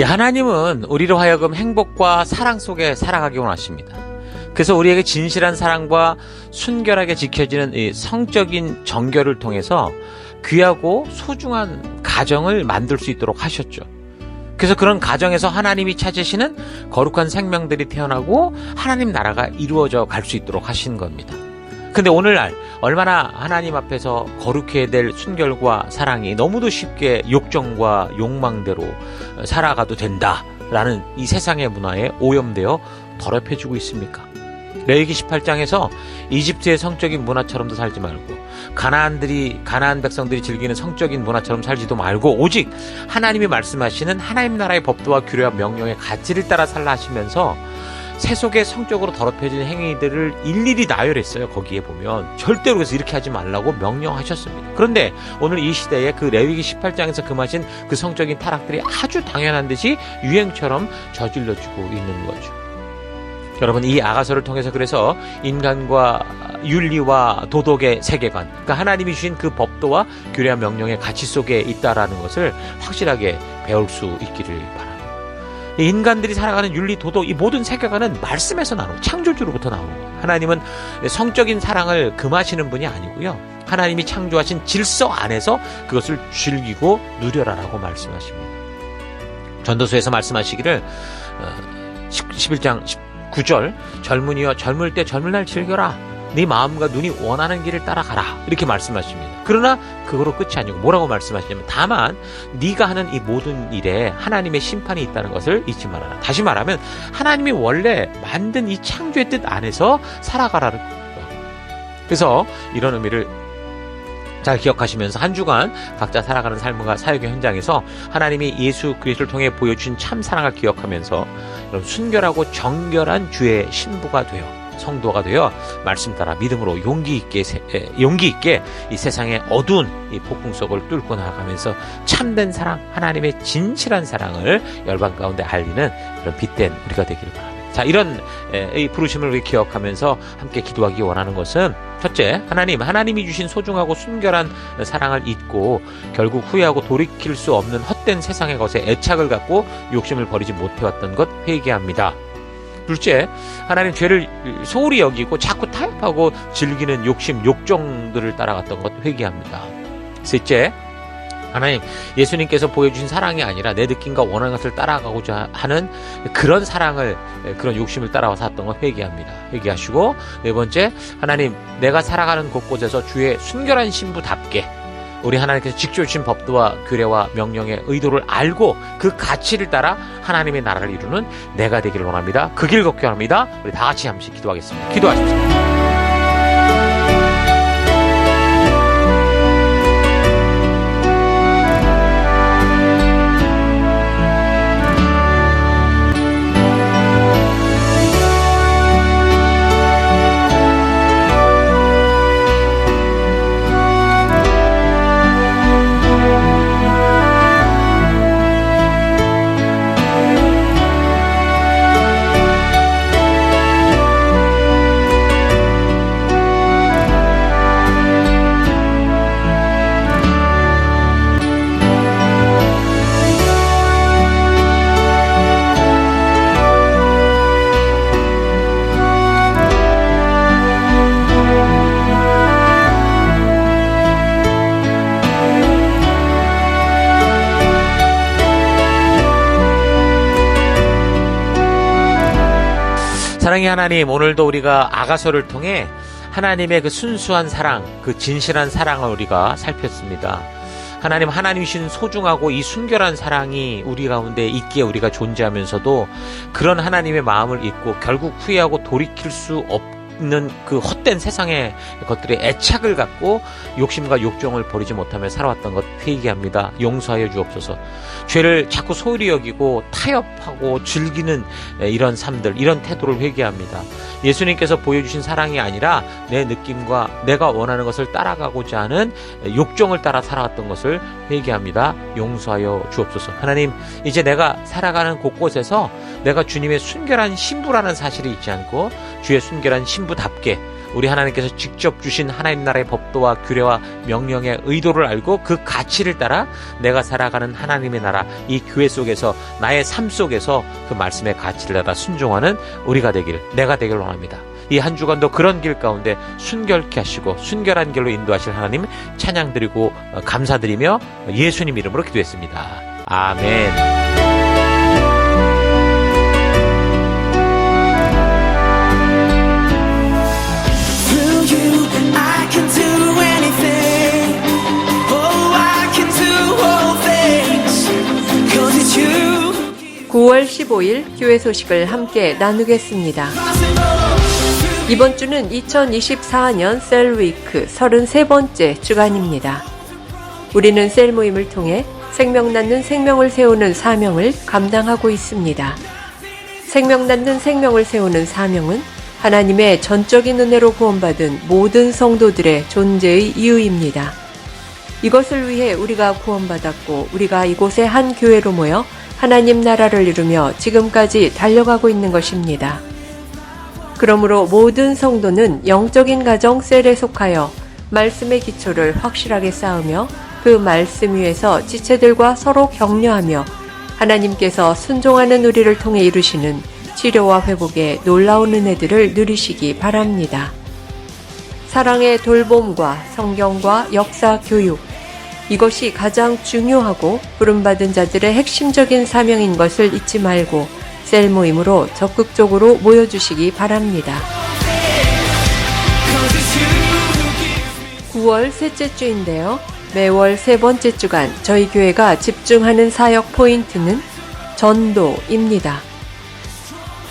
하나님은 우리로 하여금 행복과 사랑 속에 살아가기 원하십니다. 그래서 우리에게 진실한 사랑과 순결하게 지켜지는 이 성적인 정결을 통해서 귀하고 소중한 가정을 만들 수 있도록 하셨죠. 그래서 그런 가정에서 하나님이 찾으시는 거룩한 생명들이 태어나고 하나님 나라가 이루어져 갈 수 있도록 하신 겁니다. 근데 오늘날 얼마나 하나님 앞에서 거룩해야 될 순결과 사랑이 너무도 쉽게 욕정과 욕망대로 살아가도 된다라는 이 세상의 문화에 오염되어 더럽혀지고 있습니까? 레위기 18장에서 이집트의 성적인 문화처럼도 살지 말고 가나안 백성들이 즐기는 성적인 문화처럼 살지도 말고 오직 하나님이 말씀하시는 하나님 나라의 법도와 규례와 명령의 가치를 따라 살라 하시면서 세속의 성적으로 더럽혀진 행위들을 일일이 나열했어요. 거기에 보면 절대로 그래서 이렇게 하지 말라고 명령하셨습니다. 그런데 오늘 이 시대에 그 레위기 18장에서 금하신 그 성적인 타락들이 아주 당연한 듯이 유행처럼 저질러지고 있는 거죠. 여러분, 이 아가서를 통해서 그래서 인간과 윤리와 도덕의 세계관, 그러니까 하나님이 주신 그 법도와 규례와 명령의 가치 속에 있다라는 것을 확실하게 배울 수 있기를 바랍니다. 인간들이 살아가는 윤리, 도덕, 이 모든 세계관은 말씀에서 나오고 창조주로부터 나오는 거예요. 하나님은 성적인 사랑을 금하시는 분이 아니고요. 하나님이 창조하신 질서 안에서 그것을 즐기고 누려라라고 말씀하십니다. 전도서에서 말씀하시기를 11장 9절 젊은이여 젊을 때 젊은 날 즐겨라. 네 마음과 눈이 원하는 길을 따라가라. 이렇게 말씀하십니다. 그러나 그거로 끝이 아니고 뭐라고 말씀하시냐면 다만 네가 하는 이 모든 일에 하나님의 심판이 있다는 것을 잊지 말아라. 다시 말하면 하나님이 원래 만든 이 창조의 뜻 안에서 살아가라는 거예요. 그래서 이런 의미를 잘 기억하시면서 한 주간 각자 살아가는 삶과 사역의 현장에서 하나님이 예수 그리스도를 통해 보여주신 참 사랑을 기억하면서 여러분 순결하고 정결한 주의 신부가 되어 성도가 되어 말씀 따라 믿음으로 용기 있게 이 세상의 어두운 이 폭풍 속을 뚫고 나아가면서 참된 사랑, 하나님의 진실한 사랑을 열방 가운데 알리는 그런 빛된 우리가 되기를 바랍니다. 자, 이런 이 부르심을 우리 기억하면서 함께 기도하기 원하는 것은 첫째, 하나님이 주신 소중하고 순결한 사랑을 잊고 결국 후회하고 돌이킬 수 없는 헛된 세상의 것에 애착을 갖고 욕심을 버리지 못해왔던 것 회개합니다. 둘째, 하나님 죄를 소홀히 여기고 자꾸 타협하고 즐기는 욕심, 욕정들을 따라갔던 것 회개합니다. 셋째, 하나님, 예수님께서 보여주신 사랑이 아니라 내 느낌과 원하는 것을 따라가고자 하는 그런 사랑을, 그런 욕심을 따라와서 했던 것 회개합니다. 회개하시고, 네 번째, 하나님, 내가 살아가는 곳곳에서 주의 순결한 신부답게 우리 하나님께서 직접 주신 법도와 규례와 명령의 의도를 알고 그 가치를 따라 하나님의 나라를 이루는 내가 되기를 원합니다. 그 길 걷기 원합니다. 우리 다 같이 잠시 기도하겠습니다. 기도하십시오. 사랑의 하나님, 오늘도 우리가 아가서를 통해 하나님의 그 순수한 사랑, 그 진실한 사랑을 우리가 살폈습니다. 하나님이 주신 소중하고 이 순결한 사랑이 우리 가운데 있기에 우리가 존재하면서도 그런 하나님의 마음을 잊고 결국 후회하고 돌이킬 수 없는 그 헛된 세상의 것들에 애착을 갖고 욕심과 욕정을 버리지 못하며 살아왔던 것 회개합니다. 용서하여 주옵소서. 죄를 자꾸 소홀히 여기고 타협하고 즐기는 이런 삶들, 이런 태도를 회개합니다. 예수님께서 보여주신 사랑이 아니라 내 느낌과 내가 원하는 것을 따라가고자 하는 욕정을 따라 살아왔던 것을 회개합니다. 용서하여 주옵소서. 하나님, 이제 내가 살아가는 곳곳에서 내가 주님의 순결한 신부라는 사실을 잊지 않고 주의 순결한 신부답게 우리 하나님께서 직접 주신 하나님 나라의 법도와 규례와 명령의 의도를 알고 그 가치를 따라 내가 살아가는 하나님의 나라, 이 교회 속에서 나의 삶 속에서 그 말씀의 가치를 따라 순종하는 우리가 되길, 내가 되길 원합니다. 이 한 주간도 그런 길 가운데 순결케 하시고 순결한 길로 인도하실 하나님 찬양드리고 감사드리며 예수님 이름으로 기도했습니다. 아멘. I can do anything. Oh, I can do all things. 'Cause it's you. 9월 15일 교회 소식을 함께 나누겠습니다. 이번 주는 2024년 셀위크 33번째 주간입니다. 우리는 셀 모임을 통해 생명 낳는 생명을 세우는 사명을 감당하고 있습니다. 생명 낳는 생명을 세우는 사명은 하나님의 전적인 은혜로 구원받은 모든 성도들의 존재의 이유입니다. 이것을 위해 우리가 구원받았고 우리가 이곳의 한 교회로 모여 하나님 나라를 이루며 지금까지 달려가고 있는 것입니다. 그러므로 모든 성도는 영적인 가정 셀에 속하여 말씀의 기초를 확실하게 쌓으며 그 말씀 위에서 지체들과 서로 격려하며 하나님께서 순종하는 우리를 통해 이루시는 치료와 회복의 놀라운 은혜들을 누리시기 바랍니다. 사랑의 돌봄과 성경과 역사 교육, 이것이 가장 중요하고 부름받은 자들의 핵심적인 사명인 것을 잊지 말고 셀 모임으로 적극적으로 모여주시기 바랍니다. 9월 셋째 주인데요. 매월 세 번째 주간 저희 교회가 집중하는 사역 포인트는 전도입니다.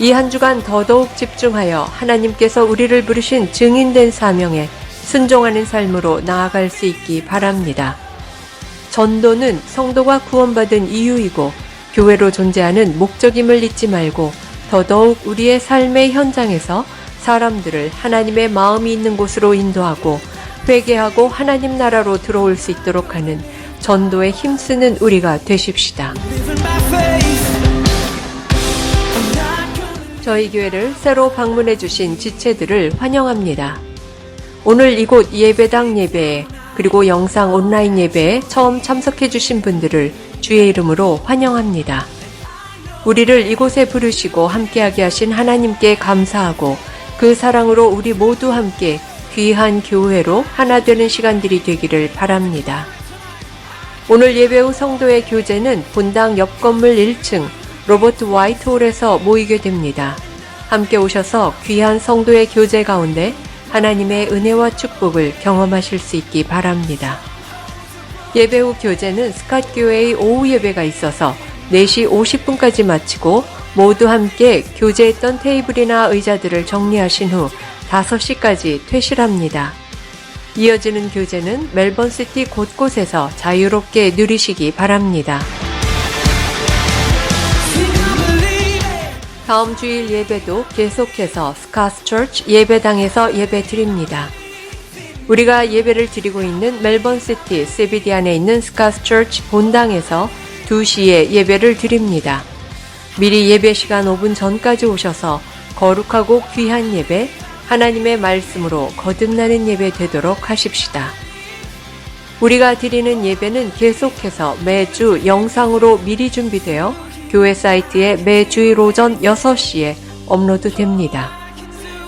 이 한 주간 더더욱 집중하여 하나님께서 우리를 부르신 증인된 사명에 순종하는 삶으로 나아갈 수 있기 바랍니다. 전도는 성도가 구원받은 이유이고 교회로 존재하는 목적임을 잊지 말고 더더욱 우리의 삶의 현장에서 사람들을 하나님의 마음이 있는 곳으로 인도하고 회개하고 하나님 나라로 들어올 수 있도록 하는 전도에 힘쓰는 우리가 되십시다. 저희 교회를 새로 방문해 주신 지체들을 환영합니다. 오늘 이곳 예배당 예배에 그리고 영상 온라인 예배에 처음 참석해 주신 분들을 주의 이름으로 환영합니다. 우리를 이곳에 부르시고 함께하게 하신 하나님께 감사하고 그 사랑으로 우리 모두 함께 귀한 교회로 하나 되는 시간들이 되기를 바랍니다. 오늘 예배 후 성도의 교제는 본당 옆 건물 1층 로버트 화이트홀에서 모이게 됩니다. 함께 오셔서 귀한 성도의 교제 가운데 하나님의 은혜와 축복을 경험하실 수 있기 바랍니다. 예배 후 교제는 스캇교회의 오후 예배가 있어서 4시 50분까지 마치고 모두 함께 교제했던 테이블이나 의자들을 정리하신 후 5시까지 퇴실합니다. 이어지는 교제는 멜번시티 곳곳에서 자유롭게 누리시기 바랍니다. 다음 주일 예배도 계속해서 스캇처치 예배당에서 예배 드립니다. 우리가 예배를 드리고 있는 멜번시티 CBD 안에 있는 스캇처치 본당에서 2시에 예배를 드립니다. 미리 예배 시간 5분 전까지 오셔서 거룩하고 귀한 예배, 하나님의 말씀으로 거듭나는 예배 되도록 하십시다. 우리가 드리는 예배는 계속해서 매주 영상으로 미리 준비되어 교회 사이트에 매주일 오전 6시에 업로드됩니다.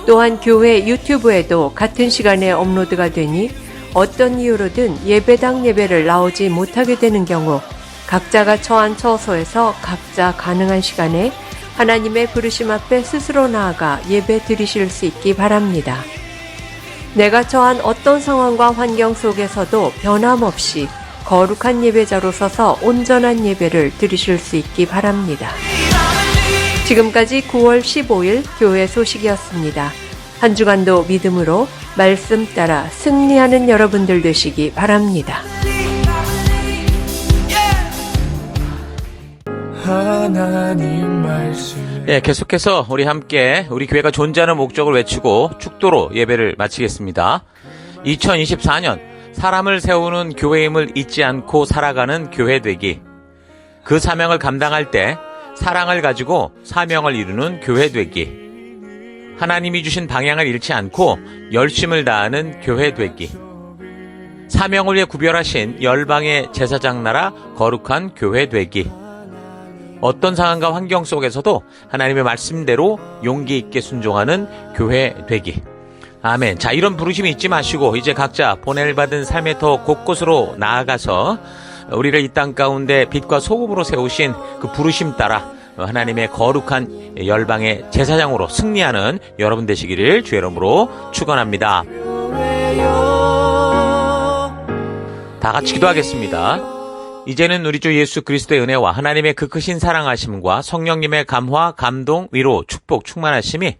또한 교회 유튜브에도 같은 시간에 업로드가 되니 어떤 이유로든 예배당 예배를 나오지 못하게 되는 경우 각자가 처한 처소에서 각자 가능한 시간에 하나님의 부르심 앞에 스스로 나아가 예배 드리실 수 있기 바랍니다. 내가 처한 어떤 상황과 환경 속에서도 변함없이 거룩한 예배자로 서서 온전한 예배를 드리실 수 있기 바랍니다. 지금까지 9월 15일 교회 소식이었습니다. 한 주간도 믿음으로 말씀 따라 승리하는 여러분들 되시기 바랍니다. 하나님 말씀 계속해서 우리 함께 우리 교회가 존재하는 목적을 외치고 축도로 예배를 마치겠습니다. 2024년 사람을 세우는 교회임을 잊지 않고 살아가는 교회 되기. 그 사명을 감당할 때 사랑을 가지고 사명을 이루는 교회 되기. 하나님이 주신 방향을 잃지 않고 열심을 다하는 교회 되기. 사명을 위해 구별하신 열방의 제사장 나라 거룩한 교회 되기. 어떤 상황과 환경 속에서도 하나님의 말씀대로 용기 있게 순종하는 교회 되기. 아멘. 자, 이런 부르심이 잊지 마시고 이제 각자 보냄을 받은 삶의 더 곳곳으로 나아가서 우리를 이 땅 가운데 빛과 소금으로 세우신 그 부르심 따라 하나님의 거룩한 열방의 제사장으로 승리하는 여러분 되시기를 주의 이름으로 축원합니다. 다 같이 기도하겠습니다. 이제는 우리 주 예수 그리스도의 은혜와 하나님의 그 크신 사랑하심과 성령님의 감화, 감동, 위로, 축복, 충만하심이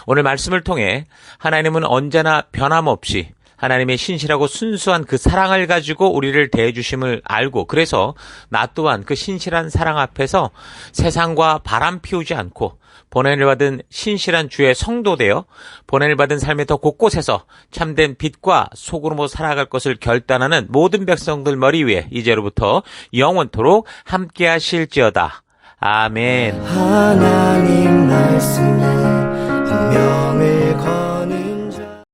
오늘 말씀을 통해 하나님은 언제나 변함없이 하나님의 신실하고 순수한 그 사랑을 가지고 우리를 대해주심을 알고 그래서 나 또한 그 신실한 사랑 앞에서 세상과 바람 피우지 않고 보냄을 받은 신실한 주의 성도 되어 보냄을 받은 삶의 더 곳곳에서 참된 빛과 소금으로 살아갈 것을 결단하는 모든 백성들 머리 위에 이제로부터 영원토록 함께 하실지어다. 아멘. 하나님 말씀이